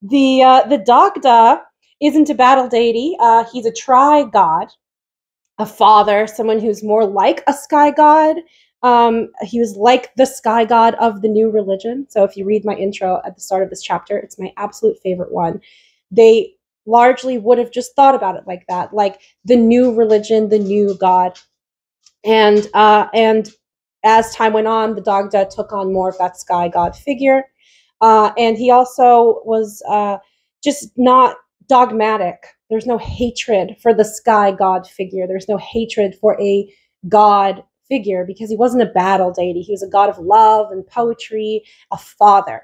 The Dagda isn't a battle deity. He's a tri-god, a father, someone who's more like a sky god. He was like the sky god of the new religion. So if you read my intro at the start of this chapter, it's my absolute favorite one. They largely would have just thought about it like that, like the new religion, the new god. And as time went on, the Dagda took on more of that sky god figure. And he also was just not dogmatic. There's no hatred for the sky god figure. There's no hatred for a god figure because he wasn't a battle deity. He was a god of love and poetry, a father.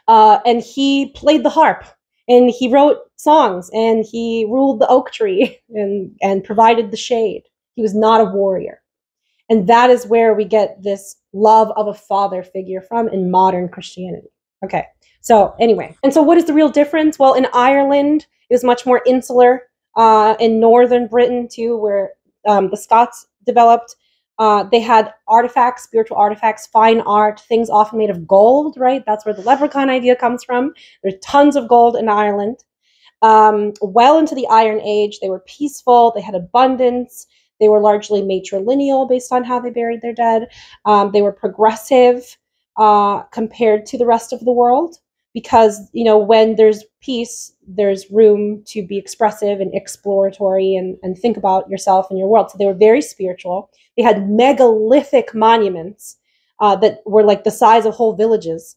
And he played the harp, and he wrote songs, and he ruled the oak tree and provided the shade. He was not a warrior. And that is where we get this love of a father figure from in modern Christianity. Okay, so anyway. And so what is the real difference? Well, in Ireland, it was much more insular. In northern Britain, too, where the Scots developed, they had artifacts, spiritual artifacts, fine art, things often made of gold, right? That's where the leprechaun idea comes from. There's tons of gold in Ireland. Well into the Iron Age, they were peaceful, they had abundance. They were largely matrilineal based on how they buried their dead. They were progressive compared to the rest of the world because, you know, when there's peace, there's room to be expressive and exploratory and think about yourself and your world. So they were very spiritual. They had megalithic monuments that were like the size of whole villages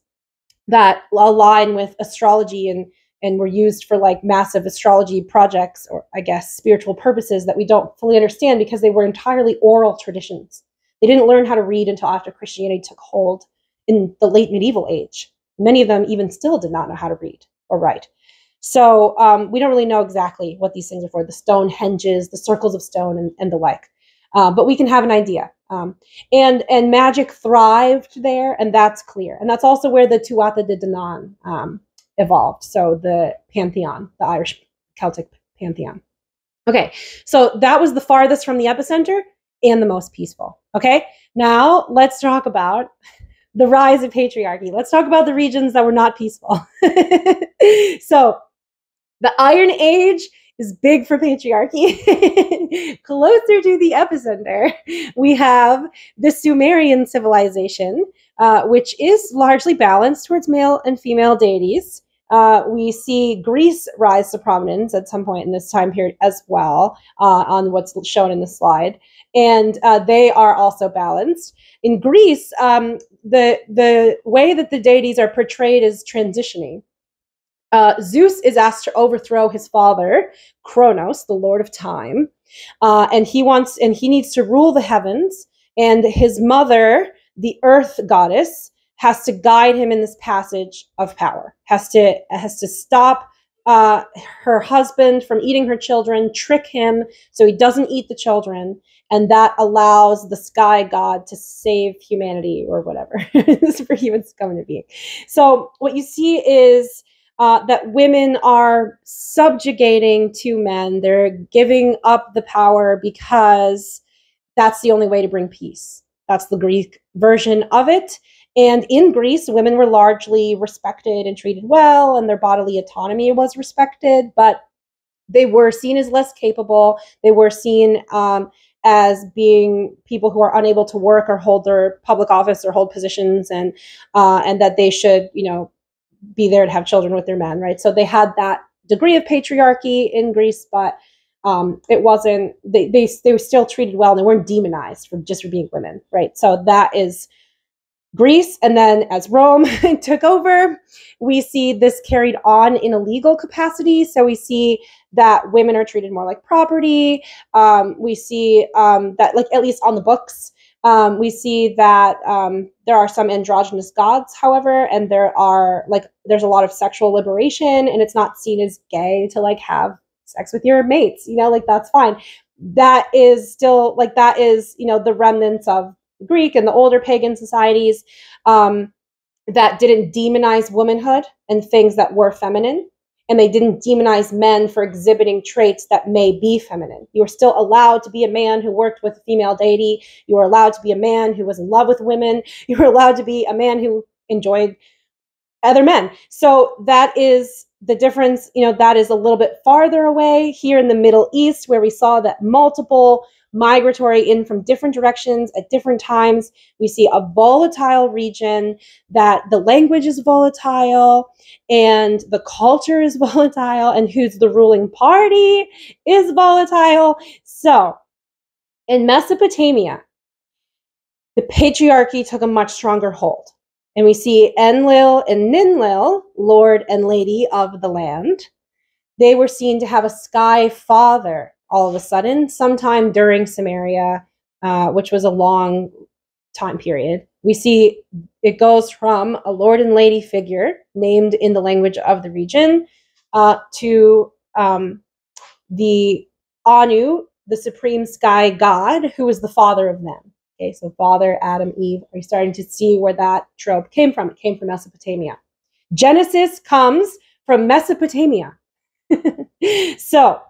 that align with astrology and were used for like massive astrology projects, or I guess spiritual purposes that we don't fully understand because they were entirely oral traditions. They didn't learn how to read until after Christianity took hold in the late medieval age. Many of them even still did not know how to read or write. So we don't really know exactly what these things are for, the stone henges, the circles of stone, and the like. But we can have an idea. And magic thrived there, and that's clear. And that's also where the Tuatha De Danann evolved. So the pantheon, the Irish Celtic pantheon. Okay, so that was the farthest from the epicenter and the most peaceful. Okay, now let's talk about the rise of patriarchy. Let's talk about the regions that were not peaceful. So the Iron Age is big for patriarchy. Closer to the epicenter, we have the Sumerian civilization, which is largely balanced towards male and female deities. We see Greece rise to prominence at some point in this time period as well, on what's shown in the slide. And they are also balanced. In Greece, the way that the deities are portrayed is transitioning. Zeus is asked to overthrow his father, Kronos, the Lord of Time, and he needs to rule the heavens. And his mother, the Earth goddess, has to guide him in this passage of power. Has to stop her husband from eating her children, trick him so he doesn't eat the children, and that allows the sky god to save humanity or whatever. Superhumans come into being. So what you see is that women are subjugating to men. They're giving up the power because that's the only way to bring peace. That's the Greek version of it. And in Greece, women were largely respected and treated well, and their bodily autonomy was respected, but they were seen as less capable. They were seen as being people who are unable to work or hold their public office or hold positions, and that they should, you know, be there to have children with their men, right? So they had that degree of patriarchy in Greece, but it wasn't, they were still treated well, and they weren't demonized for being women, right? So that is Greece. And then as Rome took over, we see this carried on in a legal capacity. So we see that women are treated more like property. We see that, like, at least on the books, we see that there are some androgynous gods, however, and there's a lot of sexual liberation, and it's not seen as gay to like have sex with your mates, you know, like that's fine. That is still like, that is, you know, the remnants of Greek and the older pagan societies that didn't demonize womanhood and things that were feminine. and they didn't demonize men for exhibiting traits that may be feminine. You were still allowed to be a man who worked with a female deity. You were allowed to be a man who was in love with women. You were allowed to be a man who enjoyed other men. So that is the difference. That is a little bit farther away here in the Middle East, where we saw that multiple migratory in from different directions at different times. We see a volatile region, that the language is volatile and the culture is volatile, and who's the ruling party is volatile. So in Mesopotamia, the patriarchy took a much stronger hold. And we see Enlil and Ninlil, Lord and Lady of the land. They were seen to have a sky father all of a sudden, sometime during Samaria, which was a long time period. We see it goes from a Lord and Lady figure named in the language of the region to the Anu, the supreme sky god, who is the father of men. Okay, so father, Adam, Eve. Are you starting to see where that trope came from? It came from Mesopotamia. Genesis comes from Mesopotamia. So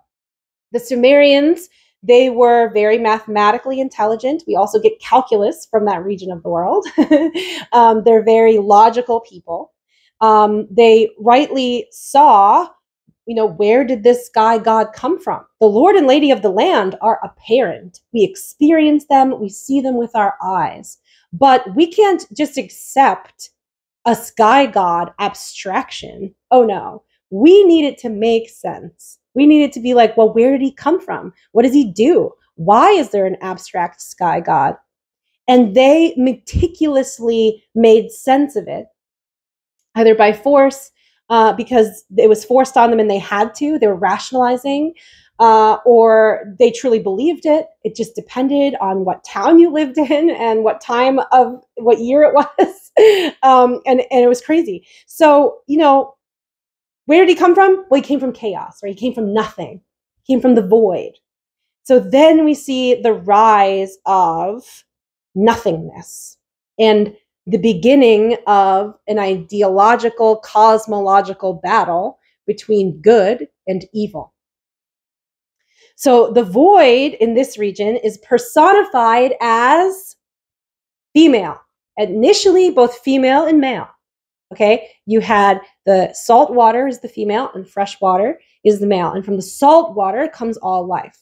the Sumerians, they were very mathematically intelligent. We also get calculus from that region of the world. They're very logical people. They rightly saw, where did this sky god come from? The Lord and Lady of the land are apparent. We experience them. We see them with our eyes. But we can't just accept a sky god abstraction. Oh no. We need it to make sense. We need it to be like, well, where did he come from? What does he do? Why is there an abstract sky god? And they meticulously made sense of it, either by force, because it was forced on them and they had to. They were rationalizing, or they truly believed it. It just depended on what town you lived in and what time of what year it was. And it was crazy. So, where did he come from? Well, he came from chaos, right? He came from nothing. He came from the void. So then we see the rise of nothingness and the beginning of an ideological, cosmological battle between good and evil. So the void in this region is personified as female, initially both female and male. Okay, you had the salt water is the female and fresh water is the male. And from the salt water comes all life.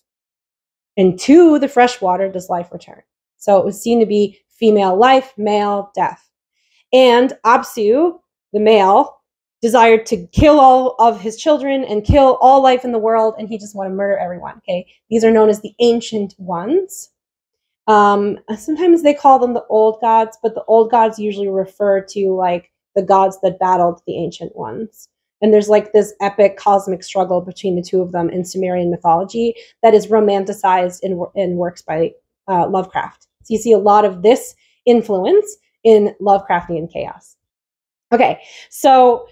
And to the fresh water does life return. So it was seen to be female life, male death. And Apsu, the male, desired to kill all of his children and kill all life in the world. And he just wanted to murder everyone. Okay, these are known as the ancient ones. Sometimes they call them the old gods, but the old gods usually refer to like the gods that battled the ancient ones. And there's like this epic cosmic struggle between the two of them in Sumerian mythology that is romanticized in works by Lovecraft. So you see a lot of this influence in Lovecraftian chaos. Okay, so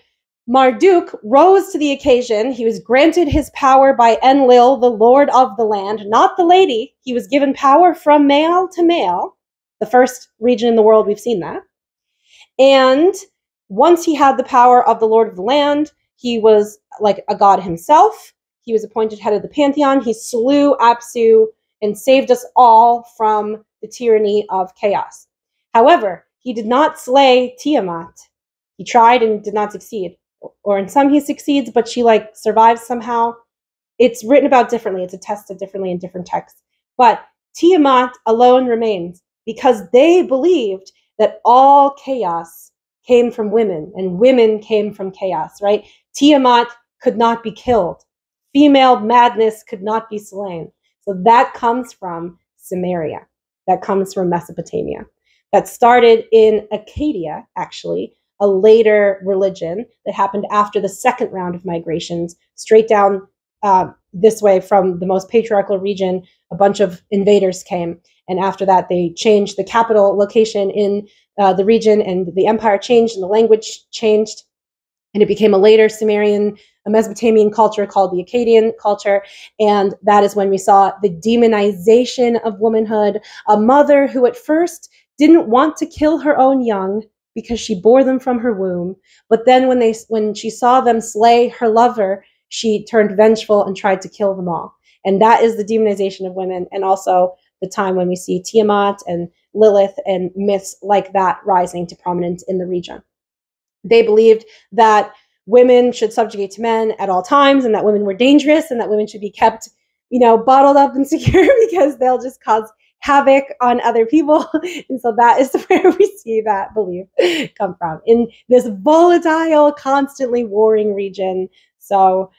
Marduk rose to the occasion. He was granted his power by Enlil, the lord of the land, not the lady. He was given power from male to male, the first region in the world we've seen that. And once he had the power of the lord of the land, he was like a god himself. He was appointed head of the pantheon. He slew Apsu and saved us all from the tyranny of chaos. However, he did not slay Tiamat. He tried and did not succeed. Or in some he succeeds, but she like survives somehow. It's written about differently. It's attested differently in different texts. But Tiamat alone remains because they believed that all chaos came from women and women came from chaos, right? Tiamat could not be killed. Female madness could not be slain. So that comes from Sumeria. That comes from Mesopotamia. That started in Acadia, actually, a later religion that happened after the second round of migrations, straight down this way from the most patriarchal region. A bunch of invaders came. And after that, they changed the capital location in the region, and the empire changed and the language changed. And it became a later Sumerian, a Mesopotamian culture called the Akkadian culture. And that is when we saw the demonization of womanhood. A mother who at first didn't want to kill her own young because she bore them from her womb. But then when she saw them slay her lover, she turned vengeful and tried to kill them all. And that is the demonization of women, and also the time when we see Tiamat and Lilith and myths like that rising to prominence in the region. They believed that women should subjugate to men at all times, and that women were dangerous, and that women should be kept, bottled up and secure because they'll just cause havoc on other people. And so that is where we see that belief come from, in this volatile, constantly warring region. So,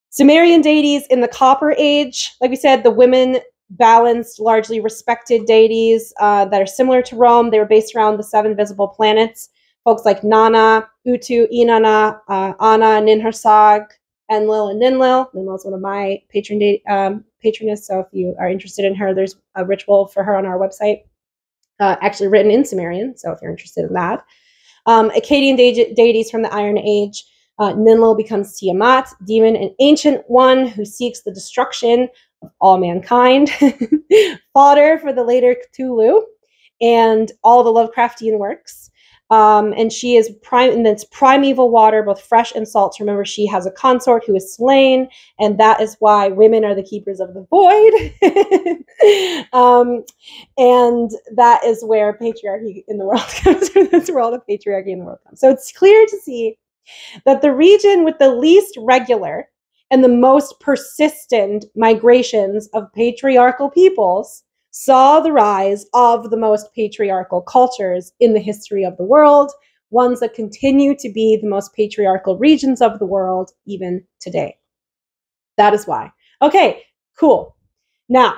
Sumerian deities in the Copper Age, like we said, the women balanced, largely respected deities that are similar to Rome. They were based around the 7 visible planets. Folks like Nana, Utu, Inanna, Anna, Ninhursag, Enlil, and Ninlil. Ninlil is one of my patroness, so if you are interested in her, there's a ritual for her on our website, actually written in Sumerian, so if you're interested in that. Akkadian deities from the Iron Age. Ninlil becomes Tiamat, demon and ancient one who seeks the destruction of all mankind. Fodder for the later Cthulhu and all the Lovecraftian works. And she is and it's primeval water, both fresh and salt. Remember, she has a consort who is slain, and that is why women are the keepers of the void. And that is where patriarchy in the world comes from. This world of patriarchy in the world comes. So it's clear to see that the region with the least regular and the most persistent migrations of patriarchal peoples saw the rise of the most patriarchal cultures in the history of the world, ones that continue to be the most patriarchal regions of the world even today. That is why. Okay, cool. Now,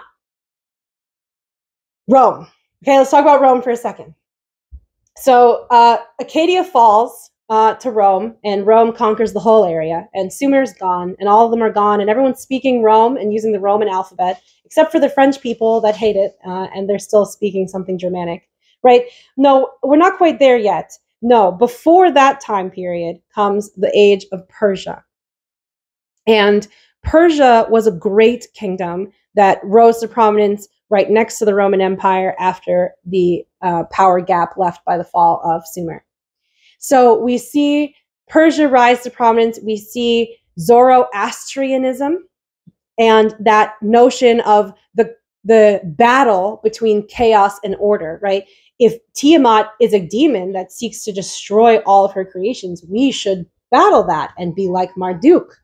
Rome. Okay, let's talk about Rome for a second. So Acadia falls to Rome, and Rome conquers the whole area, and Sumer's gone, and all of them are gone, and everyone's speaking Rome and using the Roman alphabet, except for the French people that hate it, and they're still speaking something Germanic, right? No, we're not quite there yet. No, before that time period comes the age of Persia. And Persia was a great kingdom that rose to prominence right next to the Roman Empire after the power gap left by the fall of Sumer. So we see Persia rise to prominence. We see Zoroastrianism and that notion of the battle between chaos and order, right? If Tiamat is a demon that seeks to destroy all of her creations, we should battle that and be like Marduk.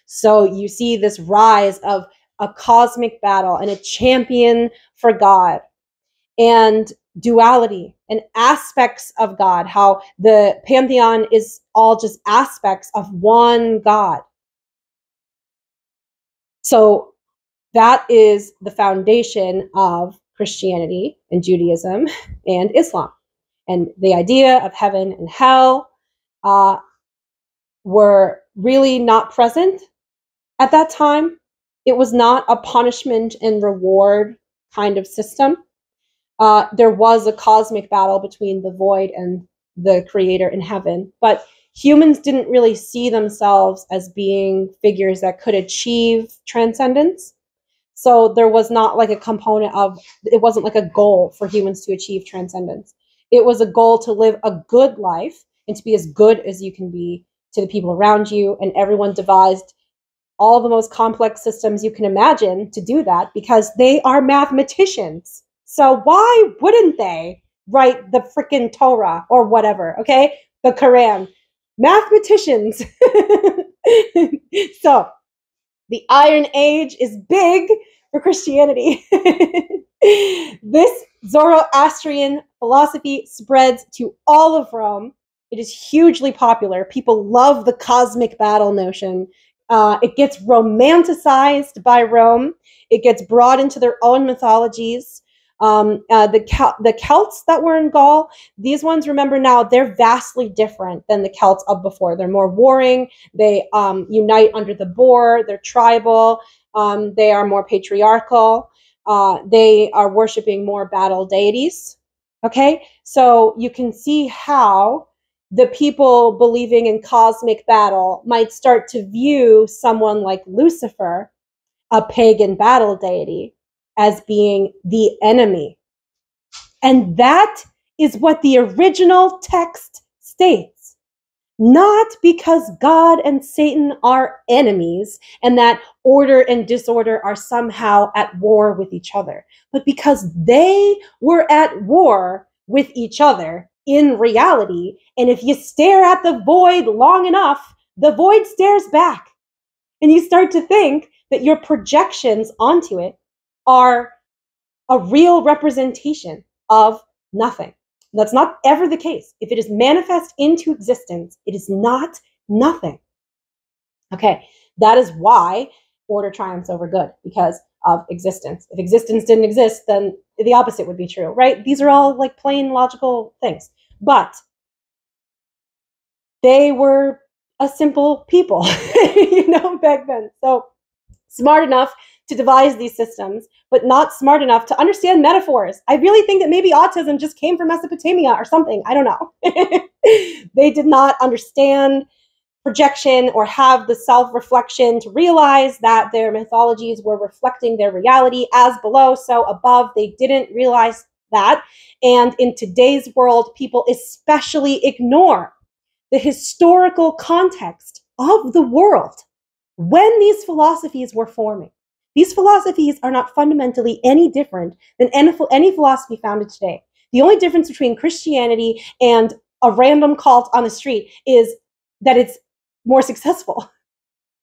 So you see this rise of a cosmic battle and a champion for God, and duality and aspects of God, how the pantheon is all just aspects of one God. So that is the foundation of Christianity and Judaism and Islam. And the idea of heaven and hell were really not present at that time. It was not a punishment and reward kind of system. There was a cosmic battle between the void and the creator in heaven, but humans didn't really see themselves as being figures that could achieve transcendence. So there was not like a component of, it wasn't like a goal for humans to achieve transcendence. It was a goal to live a good life and to be as good as you can be to the people around you. And everyone devised all the most complex systems you can imagine to do that because they are mathematicians. So why wouldn't they write the freaking Torah or whatever, okay? The Quran. Mathematicians. So the Iron Age is big for Christianity. This Zoroastrian philosophy spreads to all of Rome. It is hugely popular. People love the cosmic battle notion. It gets romanticized by Rome. It gets brought into their own mythologies. The Celts that were in Gaul, these ones, remember now, they're vastly different than the Celts of before. They're more warring. They unite under the boar. They're tribal. They are more patriarchal. They are worshiping more battle deities. Okay, so you can see how the people believing in cosmic battle might start to view someone like Lucifer, a pagan battle deity, as being the enemy. And that is what the original text states. Not because God and Satan are enemies and that order and disorder are somehow at war with each other, but because they were at war with each other in reality. And if you stare at the void long enough, the void stares back. And you start to think that your projections onto it are a real representation of nothing. That's not ever the case. If it is manifest into existence, it is not nothing. Okay, that is why order triumphs over good, because of existence. If existence didn't exist, then the opposite would be true, right? These are all like plain logical things. But they were a simple people, back then. So smart enough to devise these systems, but not smart enough to understand metaphors. I really think that maybe autism just came from Mesopotamia or something. I don't know. They did not understand projection or have the self-reflection to realize that their mythologies were reflecting their reality as below, so above. They didn't realize that. And in today's world, people especially ignore the historical context of the world when these philosophies were forming. These philosophies are not fundamentally any different than any philosophy founded today. The only difference between Christianity and a random cult on the street is that it's more successful.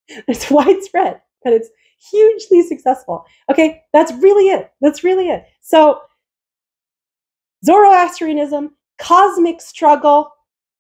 It's widespread, but it's hugely successful. Okay, that's really it. That's really it. So Zoroastrianism, cosmic struggle,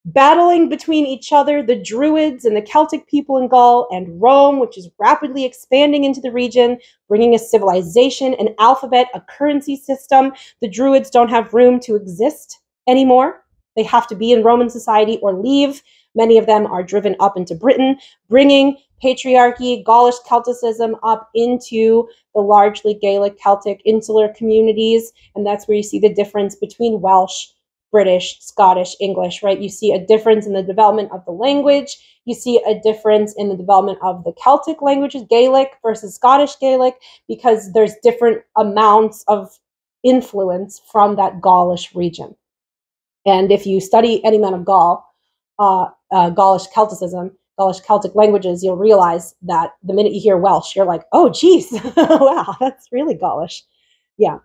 battling between each other, the Druids and the Celtic people in Gaul, and Rome, which is rapidly expanding into the region, bringing a civilization, an alphabet, a currency system. The Druids don't have room to exist anymore. They have to be in Roman society or leave. Many of them are driven up into Britain, bringing patriarchy, Gaulish Celticism up into the largely Gaelic, Celtic, insular communities. And that's where you see the difference between Welsh, British, Scottish, English, right? You see a difference in the development of the language. You see a difference in the development of the Celtic languages, Gaelic versus Scottish Gaelic, because there's different amounts of influence from that Gaulish region. And if you study any man of Gaul, Gaulish Celticism, Gaulish Celtic languages, you'll realize that the minute you hear Welsh, you're like, oh, geez, wow, that's really Gaulish. Yeah.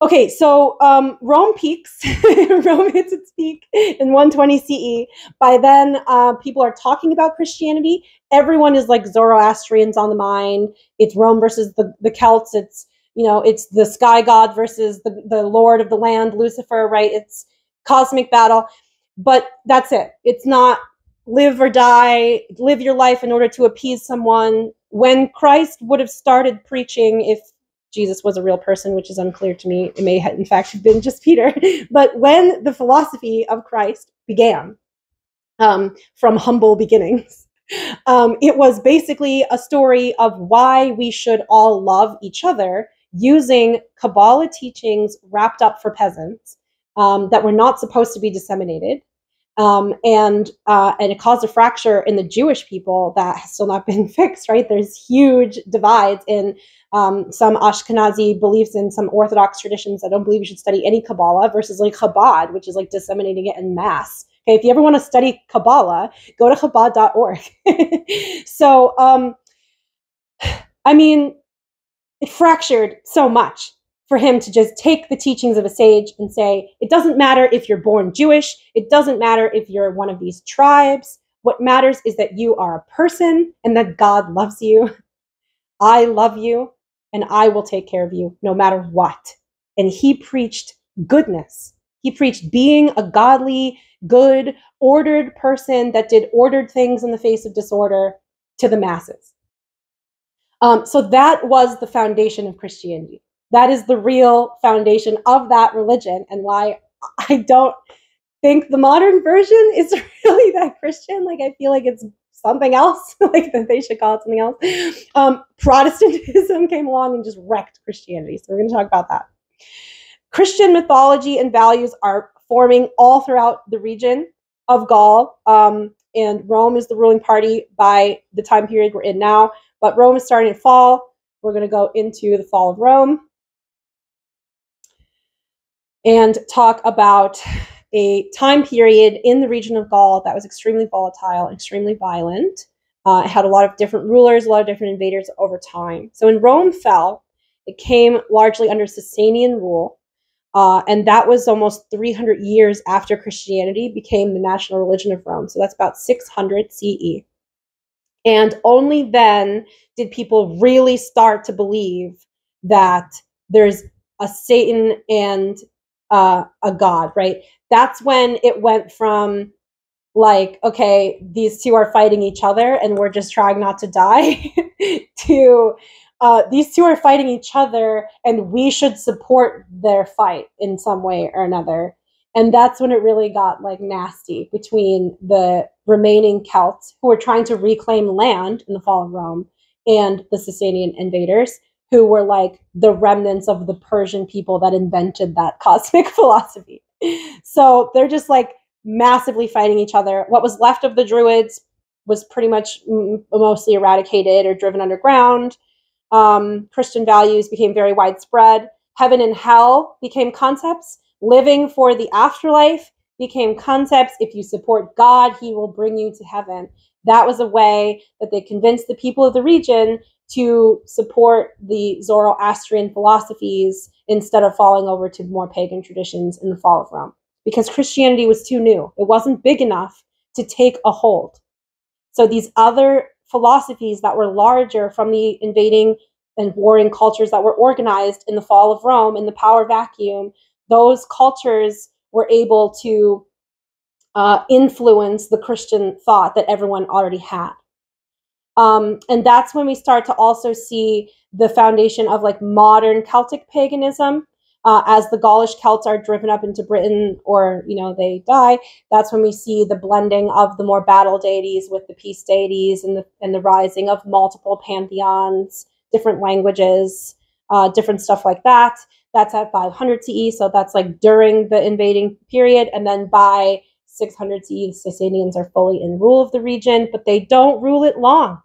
Okay, so Rome peaks. Rome hits its peak in 120 CE. By then, people are talking about Christianity. Everyone is like Zoroastrians on the mind. It's Rome versus the Celts. It's, it's the sky god versus the lord of the land, Lucifer, right? It's cosmic battle. But that's it. It's not live or die, live your life in order to appease someone. When Christ would have started preaching, if Jesus was a real person, which is unclear to me, it may have in fact have been just Peter, but when the philosophy of Christ began, from humble beginnings, it was basically a story of why we should all love each other using Kabbalah teachings wrapped up for peasants that were not supposed to be disseminated. And it caused a fracture in the Jewish people that has still not been fixed, right? There's huge divides in some Ashkenazi beliefs and some Orthodox traditions that don't believe you should study any Kabbalah versus like Chabad, which is like disseminating it en masse. Okay, if you ever want to study Kabbalah, go to Chabad.org. So, I mean, it fractured so much for him to just take the teachings of a sage and say, it doesn't matter if you're born Jewish. It doesn't matter if you're one of these tribes. What matters is that you are a person and that God loves you. I love you and I will take care of you no matter what. And he preached goodness. He preached being a godly, good, ordered person that did ordered things in the face of disorder to the masses. So that was the foundation of Christianity. That is the real foundation of that religion, and why I don't think the modern version is really that Christian. Like, I feel like it's something else, like that they should call it something else. Protestantism came along and just wrecked Christianity. So we're going to talk about that. Christian mythology and values are forming all throughout the region of Gaul, and Rome is the ruling party by the time period we're in now. But Rome is starting to fall. We're going to go into the fall of Rome. and talk about a time period in the region of Gaul that was extremely volatile, extremely violent. It had a lot of different rulers, a lot of different invaders over time. So when Rome fell, it came largely under Sasanian rule. And that was almost 300 years after Christianity became the national religion of Rome. So that's about 600 CE. And only then did people really start to believe that there's a Satan and a God, right? That's when it went from like, okay, these two are fighting each other and we're just trying not to die to these two are fighting each other and we should support their fight in some way or another. And that's when it really got like nasty between the remaining Celts who were trying to reclaim land in the fall of Rome and the Sasanian invaders who were like the remnants of the Persian people that invented that cosmic philosophy. So they're just like massively fighting each other. What was left of the Druids was pretty much mostly eradicated or driven underground. Christian values became very widespread. Heaven and hell became concepts. Living for the afterlife became concepts. If you support God, he will bring you to heaven. That was a way that they convinced the people of the region to support the Zoroastrian philosophies instead of falling over to more pagan traditions in the fall of Rome, because Christianity was too new. It wasn't big enough to take a hold. So these other philosophies that were larger from the invading and warring cultures that were organized in the fall of Rome, in the power vacuum, those cultures were able to influence the Christian thought that everyone already had. And that's when we start to also see the foundation of like modern Celtic paganism. As the Gaulish Celts are driven up into Britain, or, you know, they die, that's when we see the blending of the more battle deities with the peace deities and the rising of multiple pantheons, different languages, different stuff like that. That's at 500 CE, so that's like during the invading period. And then by 600 CE, the Sasanians are fully in rule of the region, but they don't rule it long.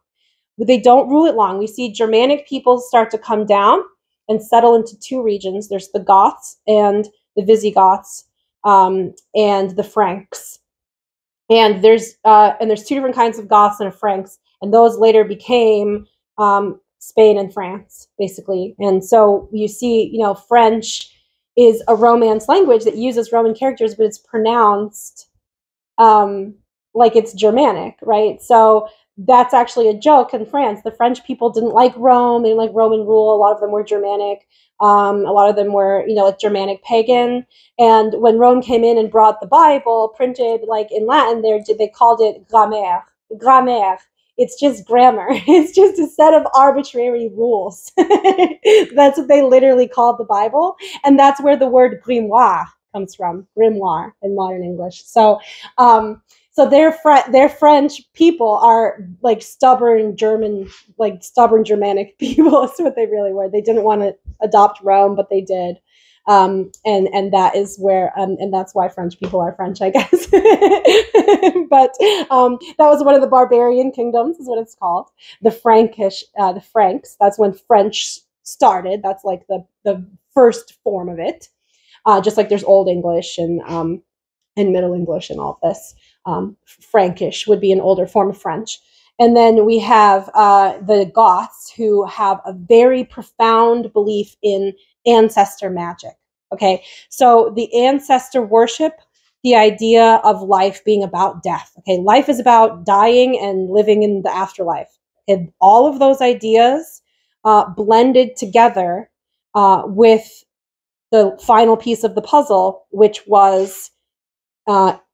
They don't rule it long. We see Germanic people start to come down and settle into two regions. There's the Goths and the Visigoths, and the Franks. And there's two different kinds of Goths and Franks, and those later became Spain and France, basically. And so you see, you know, French is a Romance language that uses Roman characters, but it's pronounced like it's Germanic, right? So that's actually a joke in France. The French people didn't like Rome. They didn't like Roman rule. A lot of them were Germanic. A lot of them were, you know, like Germanic pagan. And when Rome came in and brought the Bible printed like in Latin, they called it grammaire. Grammaire. It's just grammar. It's just a set of arbitrary rules. That's what they literally called the Bible. And that's where the word grimoire comes from, grimoire in modern English. So, so their French people are like stubborn German, like stubborn Germanic people. That's what they really were. They didn't want to adopt Rome, but they did. And that is where, and that's why French people are French, I guess. But that was one of the barbarian kingdoms, is what it's called. The Frankish, the Franks. That's when French started. That's like the first form of it. Just like there's Old English and Middle English and all this. Frankish would be an older form of French. And then we have the Goths, who have a very profound belief in ancestor magic. Okay, so the ancestor worship, the idea of life being about death. Okay, life is about dying and living in the afterlife. And all of those ideas blended together with the final piece of the puzzle, which was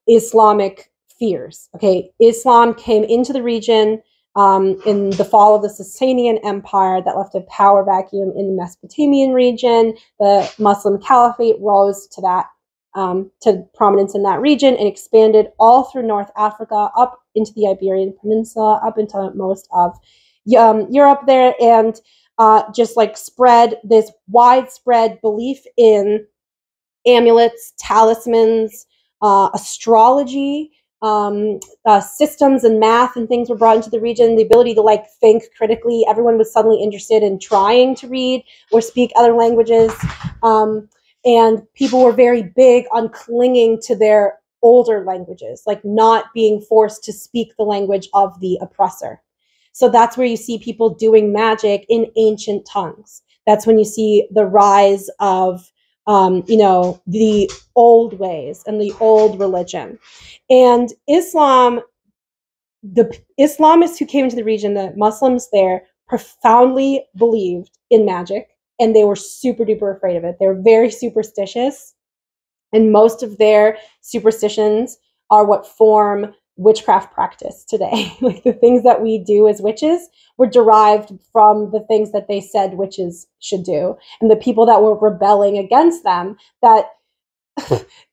Islamic fears. Okay, Islam came into the region in the fall of the Sasanian Empire that left a power vacuum in the Mesopotamian region. The Muslim Caliphate rose to that to prominence in that region and expanded all through North Africa, up into the Iberian Peninsula, up into most of Europe there, and just like spread this widespread belief in amulets, talismans, astrology, systems and math and things were brought into the region. The ability to like think critically. Everyone was suddenly interested in trying to read or speak other languages. And people were very big on clinging to their older languages, like not being forced to speak the language of the oppressor. So that's where you see people doing magic in ancient tongues. That's when you see the rise of, the old ways and the old religion. And Islam, the Islamists who came into the region, the Muslims there, profoundly believed in magic, and they were super duper afraid of it. They were very superstitious, and most of their superstitions are what form witchcraft practice today. Like the things that we do as witches were derived from the things that they said witches should do. And the people that were rebelling against them, that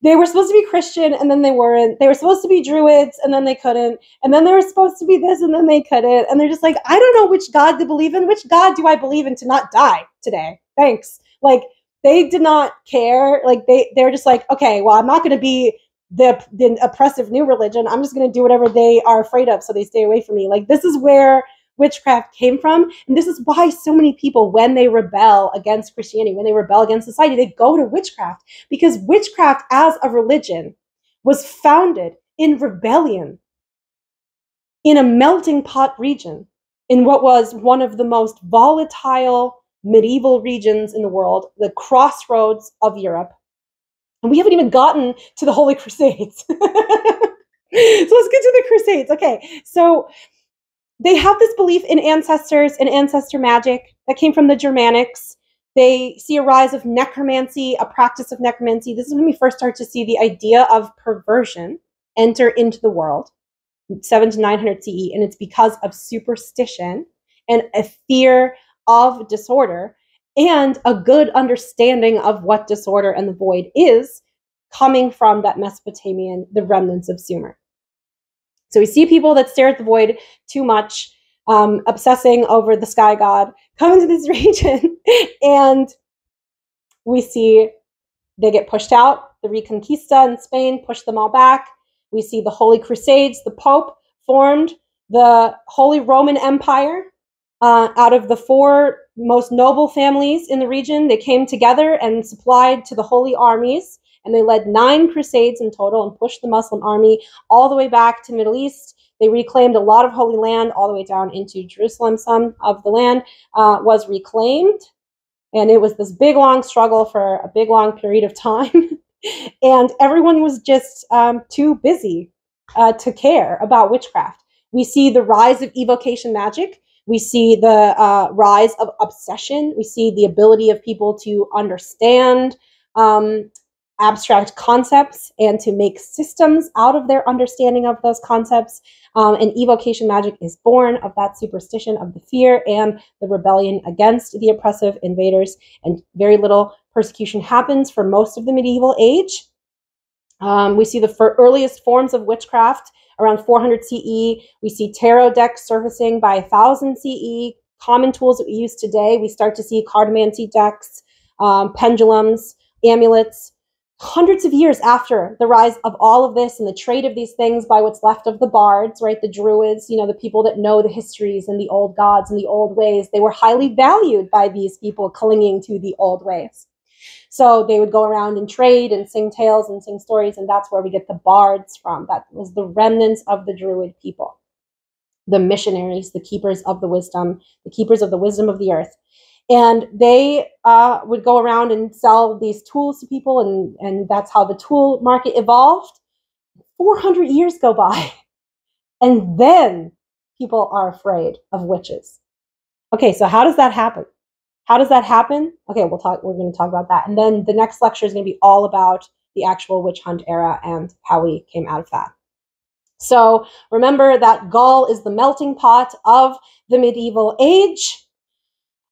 they were supposed to be Christian and then they weren't. They were supposed to be Druids and then they couldn't. And then they were supposed to be this and then they couldn't. And they're just like, I don't know which God to believe in. Which God do I believe in to not die today? Thanks. Like they did not care. Like they're just like, okay, well, I'm not going to be the oppressive new religion. I'm just going to do whatever they are afraid of so they stay away from me. Like this is where witchcraft came from. And this is why so many people, when they rebel against Christianity, when they rebel against society, they go to witchcraft, because witchcraft as a religion was founded in rebellion in a melting pot region, in what was one of the most volatile medieval regions in the world, the crossroads of Europe. And we haven't even gotten to the Holy Crusades. So let's get to the Crusades. Okay, so they have this belief in ancestors and ancestor magic that came from the Germanics. They see a rise of necromancy, a practice of necromancy. This is when we first start to see the idea of perversion enter into the world, 700 to 900 CE, and it's because of superstition and a fear of disorder and a good understanding of what disorder and the void is, coming from that Mesopotamian, the remnants of Sumer. So we see people that stare at the void too much, obsessing over the sky god, come into this region, and we see they get pushed out. The Reconquista in Spain pushed them all back. We see the Holy Crusades. The Pope formed the Holy Roman Empire. Out of the 4 most noble families in the region, they came together and supplied to the holy armies, and they led 9 crusades in total and pushed the Muslim army all the way back to the Middle East. They reclaimed a lot of holy land all the way down into Jerusalem. Some of the land was reclaimed, and it was this big, long struggle for a big, long period of time. And everyone was just too busy to care about witchcraft. We see the rise of evocation magic. We see the rise of obsession. We see the ability of people to understand abstract concepts and to make systems out of their understanding of those concepts. And evocation magic is born of that superstition, of the fear and the rebellion against the oppressive invaders. And very little persecution happens for most of the medieval age. We see the earliest forms of witchcraft around 400 CE. We see tarot decks surfacing by 1000 CE. Common tools that we use today, we start to see cartomancy decks, pendulums, amulets. Hundreds of years after the rise of all of this and the trade of these things by what's left of the bards, right? The druids, the people that know the histories and the old gods and the old ways, they were highly valued by these people clinging to the old ways. So they would go around and trade and sing tales and sing stories, and that's where we get the bards from. That was the remnants of the druid people, the missionaries, the keepers of the wisdom of the earth. And they would go around and sell these tools to people, and that's how the tool market evolved. 400 years go by, and then people are afraid of witches. Okay, so how does that happen? How does that happen? Okay, we're going to talk about that. And then the next lecture is going to be all about the actual witch hunt era and how we came out of that. So remember that Gaul is the melting pot of the medieval age.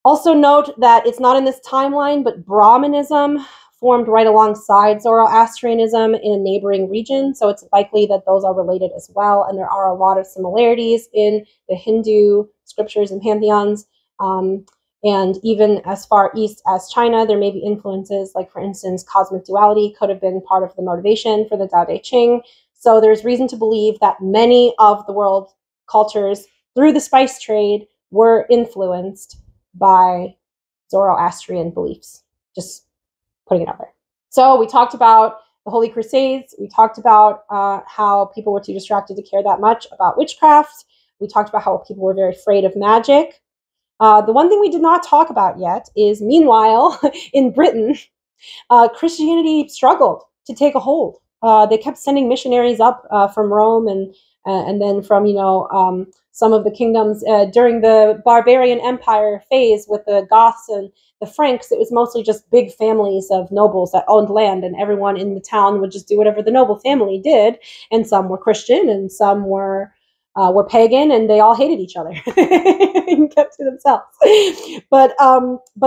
Also note that it's not in this timeline, but Brahmanism formed right alongside Zoroastrianism in a neighboring region. So it's likely that those are related as well. And there are a lot of similarities in the Hindu scriptures and pantheons. And even as far east as China, there may be influences, like for instance, cosmic duality could have been part of the motivation for the Tao Te Ching. So there's reason to believe that many of the world cultures through the spice trade were influenced by Zoroastrian beliefs. Just putting it out there. So we talked about the Holy Crusades. We talked about how people were too distracted to care that much about witchcraft. We talked about how people were very afraid of magic. The one thing we did not talk about yet is, meanwhile, in Britain, Christianity struggled to take a hold. They kept sending missionaries up from Rome and then from, some of the kingdoms during the barbarian empire phase with the Goths and the Franks. It was mostly just big families of nobles that owned land, and everyone in the town would just do whatever the noble family did. And some were Christian, and some were pagan, and they all hated each other and kept to themselves. But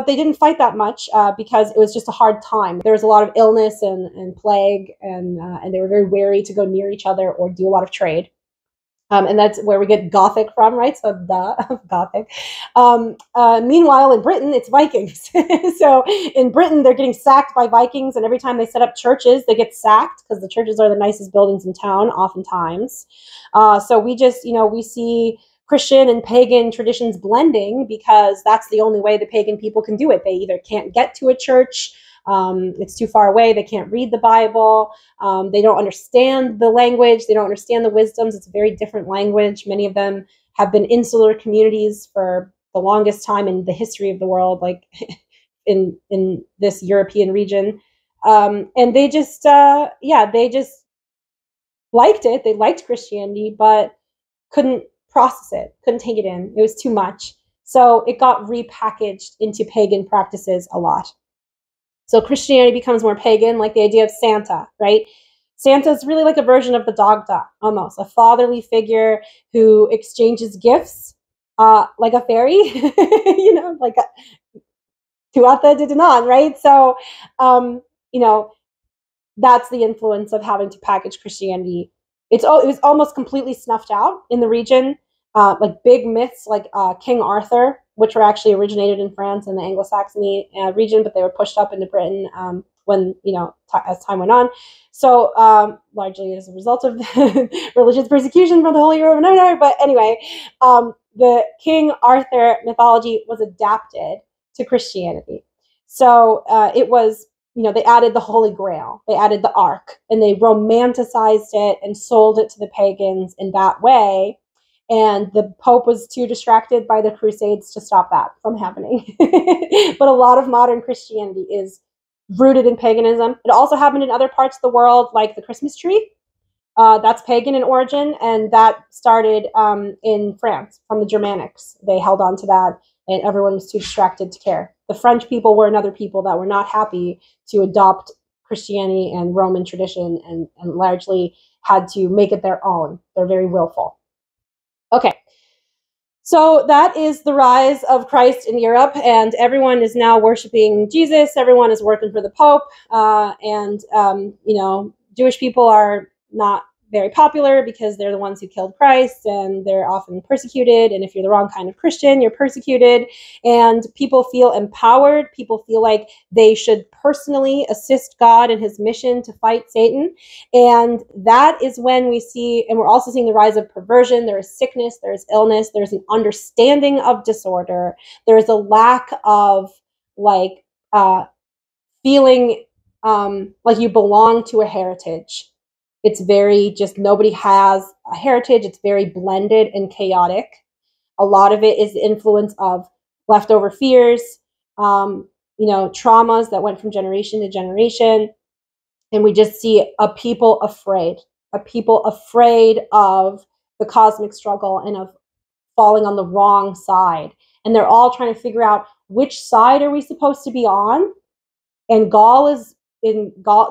they didn't fight that much because it was just a hard time. There was a lot of illness and plague, and they were very wary to go near each other or do a lot of trade. And that's where we get Gothic from, right? So Gothic. Meanwhile, in Britain, it's Vikings. So in Britain, they're getting sacked by Vikings, and every time they set up churches, they get sacked because the churches are the nicest buildings in town, oftentimes. So we just, we see Christian and pagan traditions blending because that's the only way the pagan people can do it. They either can't get to a church, it's too far away, they can't read the Bible, they don't understand the language, they don't understand the wisdoms. It's a very different language. Many of them have been insular communities for the longest time in the history of the world, like in this European region. And they just liked it. They liked Christianity, but couldn't process it, couldn't take it in. It was too much. So it got repackaged into pagan practices a lot. So Christianity becomes more pagan, like the idea of Santa, right? Santa is really like a version of the Dagda, almost a fatherly figure who exchanges gifts, like a fairy, like Tuatha De Danann, right? So, that's the influence of having to package Christianity. It was almost completely snuffed out in the region. Like big myths like King Arthur, which were actually originated in France and the Anglo-Saxony region, but they were pushed up into Britain when, as time went on. So largely as a result of religious persecution from the Holy Roman Empire. But anyway, the King Arthur mythology was adapted to Christianity. So it was, they added the Holy Grail, they added the Ark, and they romanticized it and sold it to the pagans in that way. And the Pope was too distracted by the Crusades to stop that from happening. But a lot of modern Christianity is rooted in paganism. It also happened in other parts of the world, like the Christmas tree. That's pagan in origin, and that started in France from the Germanics. They held on to that, and everyone was too distracted to care. The French people were another people that were not happy to adopt Christianity and Roman tradition and largely had to make it their own. They're very willful. Okay, so that is the rise of Christ in Europe, and everyone is now worshiping Jesus. Everyone is working for the Pope, and Jewish people are not very popular because they're the ones who killed Christ, and they're often persecuted. And if you're the wrong kind of Christian, you're persecuted. And people feel empowered. People feel like they should personally assist God in his mission to fight Satan. And that is when we see, and we're also seeing the rise of perversion. There is sickness, there is illness, there's an understanding of disorder. There is a lack of feeling like you belong to a heritage. It's very just, nobody has a heritage. It's very blended and chaotic. A lot of it is the influence of leftover fears, traumas that went from generation to generation. And we just see a people afraid of the cosmic struggle and of falling on the wrong side. And they're all trying to figure out, which side are we supposed to be on? And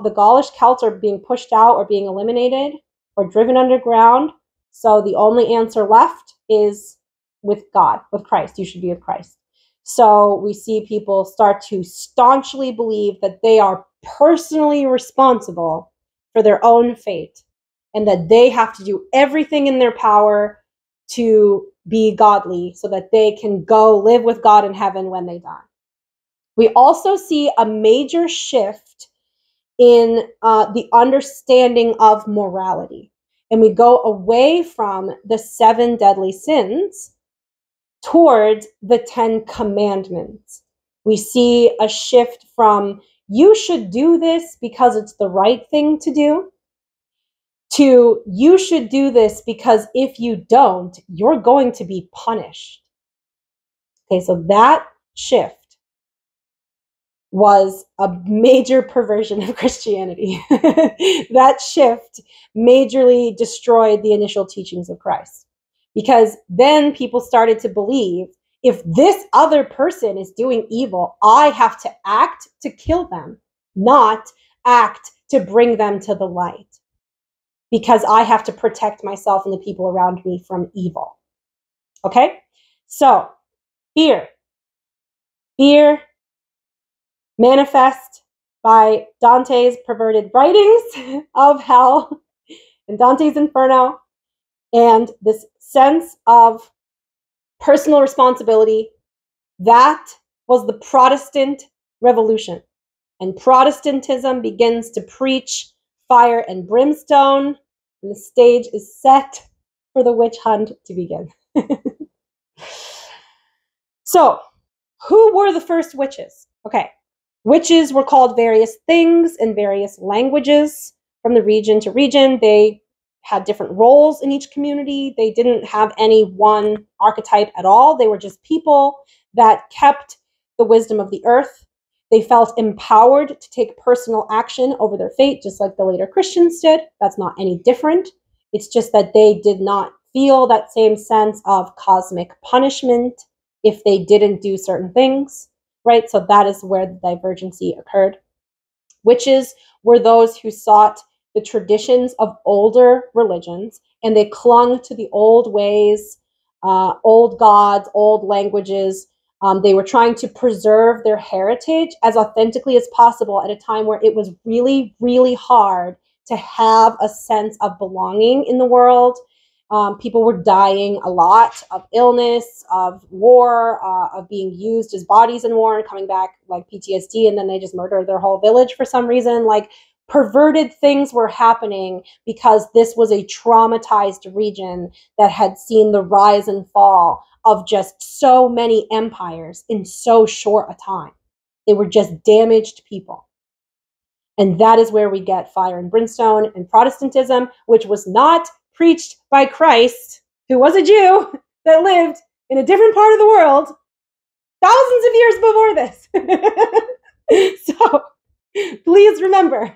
the Gaulish Celts are being pushed out or being eliminated or driven underground. So the only answer left is with God, with Christ. You should be with Christ. So we see people start to staunchly believe that they are personally responsible for their own fate and that they have to do everything in their power to be godly so that they can go live with God in heaven when they die. We also see a major shift in the understanding of morality. And we go away from the 7 deadly sins towards the 10 commandments. We see a shift from you should do this because it's the right thing to do, to you should do this because if you don't, you're going to be punished. Okay, so that shift was a major perversion of Christianity. That shift majorly destroyed the initial teachings of Christ. Because then people started to believe, if this other person is doing evil, I have to act to kill them, not act to bring them to the light. Because I have to protect myself and the people around me from evil. Okay? So, fear. Fear manifest by Dante's perverted writings of hell and Dante's Inferno, and this sense of personal responsibility. That was the Protestant Revolution. And Protestantism begins to preach fire and brimstone, and the stage is set for the witch hunt to begin. So, who were the first witches? Okay. Witches were called various things in various languages from the region to region. They had different roles in each community. They didn't have any one archetype at all. They were just people that kept the wisdom of the earth. They felt empowered to take personal action over their fate, just like the later Christians did. That's not any different. It's just that they did not feel that same sense of cosmic punishment if they didn't do certain things, right? So that is where the divergency occurred. Witches were those who sought the traditions of older religions, and they clung to the old ways, old gods, old languages. They were trying to preserve their heritage as authentically as possible at a time where it was really, really hard to have a sense of belonging in the world. People were dying a lot of illness, of war, of being used as bodies in war and coming back like PTSD, and then they just murdered their whole village for some reason. Like, perverted things were happening because this was a traumatized region that had seen the rise and fall of just so many empires in so short a time. They were just damaged people. And that is where we get fire and brimstone and Protestantism, which was not preached by Christ, who was a Jew that lived in a different part of the world thousands of years before this. So please remember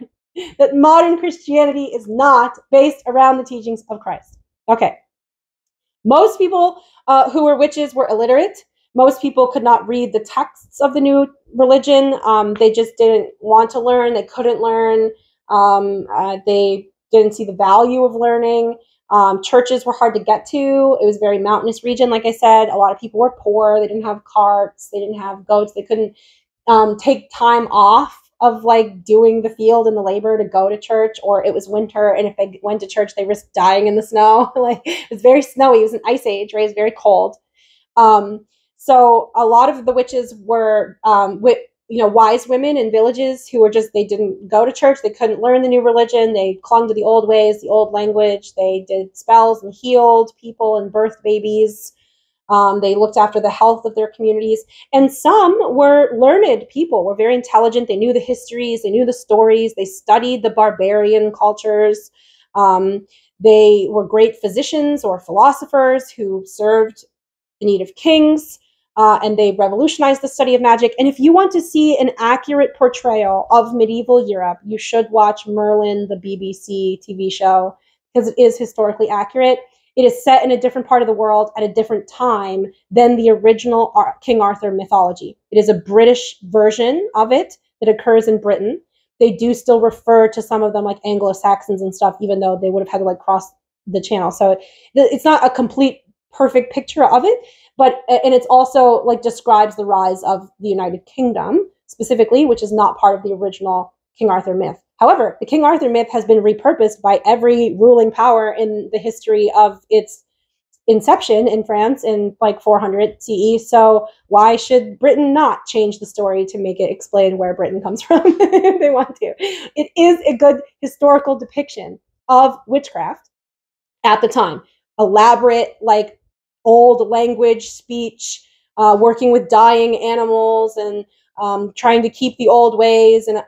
that modern Christianity is not based around the teachings of Christ. Okay. Most people who were witches were illiterate. Most people could not read the texts of the new religion. They just didn't want to learn. They couldn't learn. They didn't see the value of learning. Churches were hard to get to. It was a very mountainous region, like I said. A lot of people were poor. They didn't have carts. They didn't have goats. They couldn't take time off of like doing the field and the labor to go to church, or it was winter, and if they went to church, they risked dying in the snow. Like, it was very snowy. It was an ice age, right? It was very cold. So a lot of the witches were wise women in villages who were just, they didn't go to church. They couldn't learn the new religion. They clung to the old ways, the old language. They did spells and healed people and birthed babies. They looked after the health of their communities. And some were learned people, were very intelligent. They knew the histories. They knew the stories. They studied the barbarian cultures. They were great physicians or philosophers who served the need of kings. And they revolutionized the study of magic. And if you want to see an accurate portrayal of medieval Europe, you should watch Merlin, the BBC TV show, because it is historically accurate. It is set in a different part of the world at a different time than the original King Arthur mythology. It is a British version of it that occurs in Britain. They do still refer to some of them like Anglo-Saxons and stuff, even though they would have had to like cross the channel. So it's not a complete perfect picture of it, and it's also like describes the rise of the United Kingdom specifically, which is not part of the original King Arthur myth. However, the King Arthur myth has been repurposed by every ruling power in the history of its inception in France in like 400 CE. So why should Britain not change the story to make it explain where Britain comes from if they want to? It is a good historical depiction of witchcraft at the time. Elaborate, like old language, speech, working with dying animals and trying to keep the old ways. And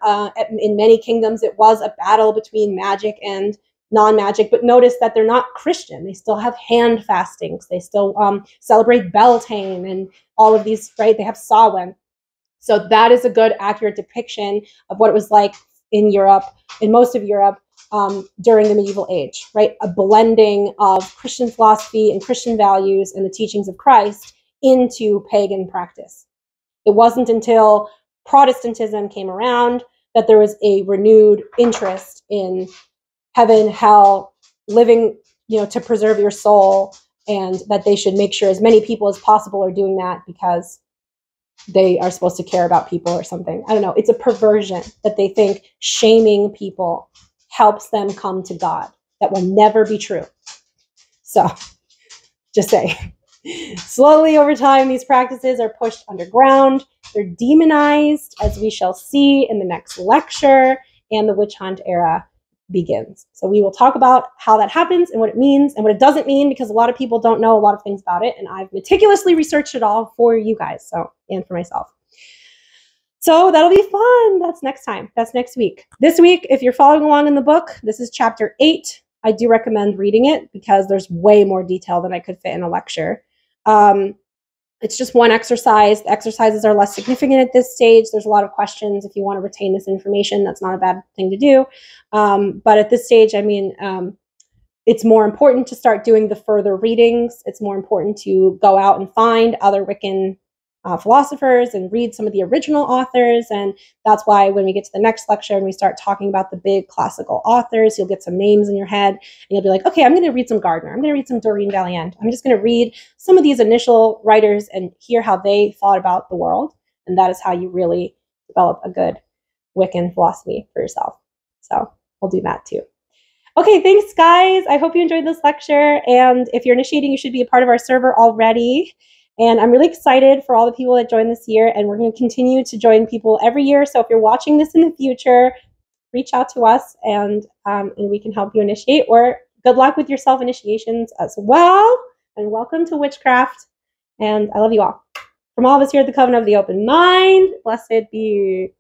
in many kingdoms, it was a battle between magic and non-magic. But notice that they're not Christian. They still have hand fastings. They still celebrate Beltane and all of these, right? They have Samhain. So that is a good, accurate depiction of what it was like in Europe, in most of Europe, during the medieval age, right? A blending of Christian philosophy and Christian values and the teachings of Christ into pagan practice. It wasn't until Protestantism came around that there was a renewed interest in heaven, hell, living, to preserve your soul, and that they should make sure as many people as possible are doing that because they are supposed to care about people or something. I don't know. It's a perversion that they think shaming people helps them come to God. That will never be true. So, just saying. Slowly over time, these practices are pushed underground. They're demonized, as we shall see in the next lecture, and the witch hunt era begins. So we will talk about how that happens and what it means and what it doesn't mean, because a lot of people don't know a lot of things about it, and I've meticulously researched it all for you guys, and for myself. So that'll be fun. That's next time. That's next week. This week, if you're following along in the book, this is chapter 8. I do recommend reading it because there's way more detail than I could fit in a lecture. It's just one exercise. The exercises are less significant at this stage. There's a lot of questions. If you want to retain this information, that's not a bad thing to do. But at this stage, it's more important to start doing the further readings. It's more important to go out and find other Wiccan philosophers and read some of the original authors. And that's why when we get to the next lecture and we start talking about the big classical authors, you'll get some names in your head and you'll be like, okay, I'm going to read some Gardner. I'm going to read some Doreen Valiant. I'm just going to read some of these initial writers and hear how they thought about the world. And that is how you really develop a good Wiccan philosophy for yourself. So we'll do that too. Okay, thanks guys. I hope you enjoyed this lecture. And if you're initiating, you should be a part of our server already. And I'm really excited for all the people that joined this year, and we're going to continue to join people every year. So if you're watching this in the future, reach out to us and we can help you initiate, or good luck with your self-initiations as well. And welcome to Witchcraft. And I love you all. From all of us here at the Coven of the Open Mind, blessed be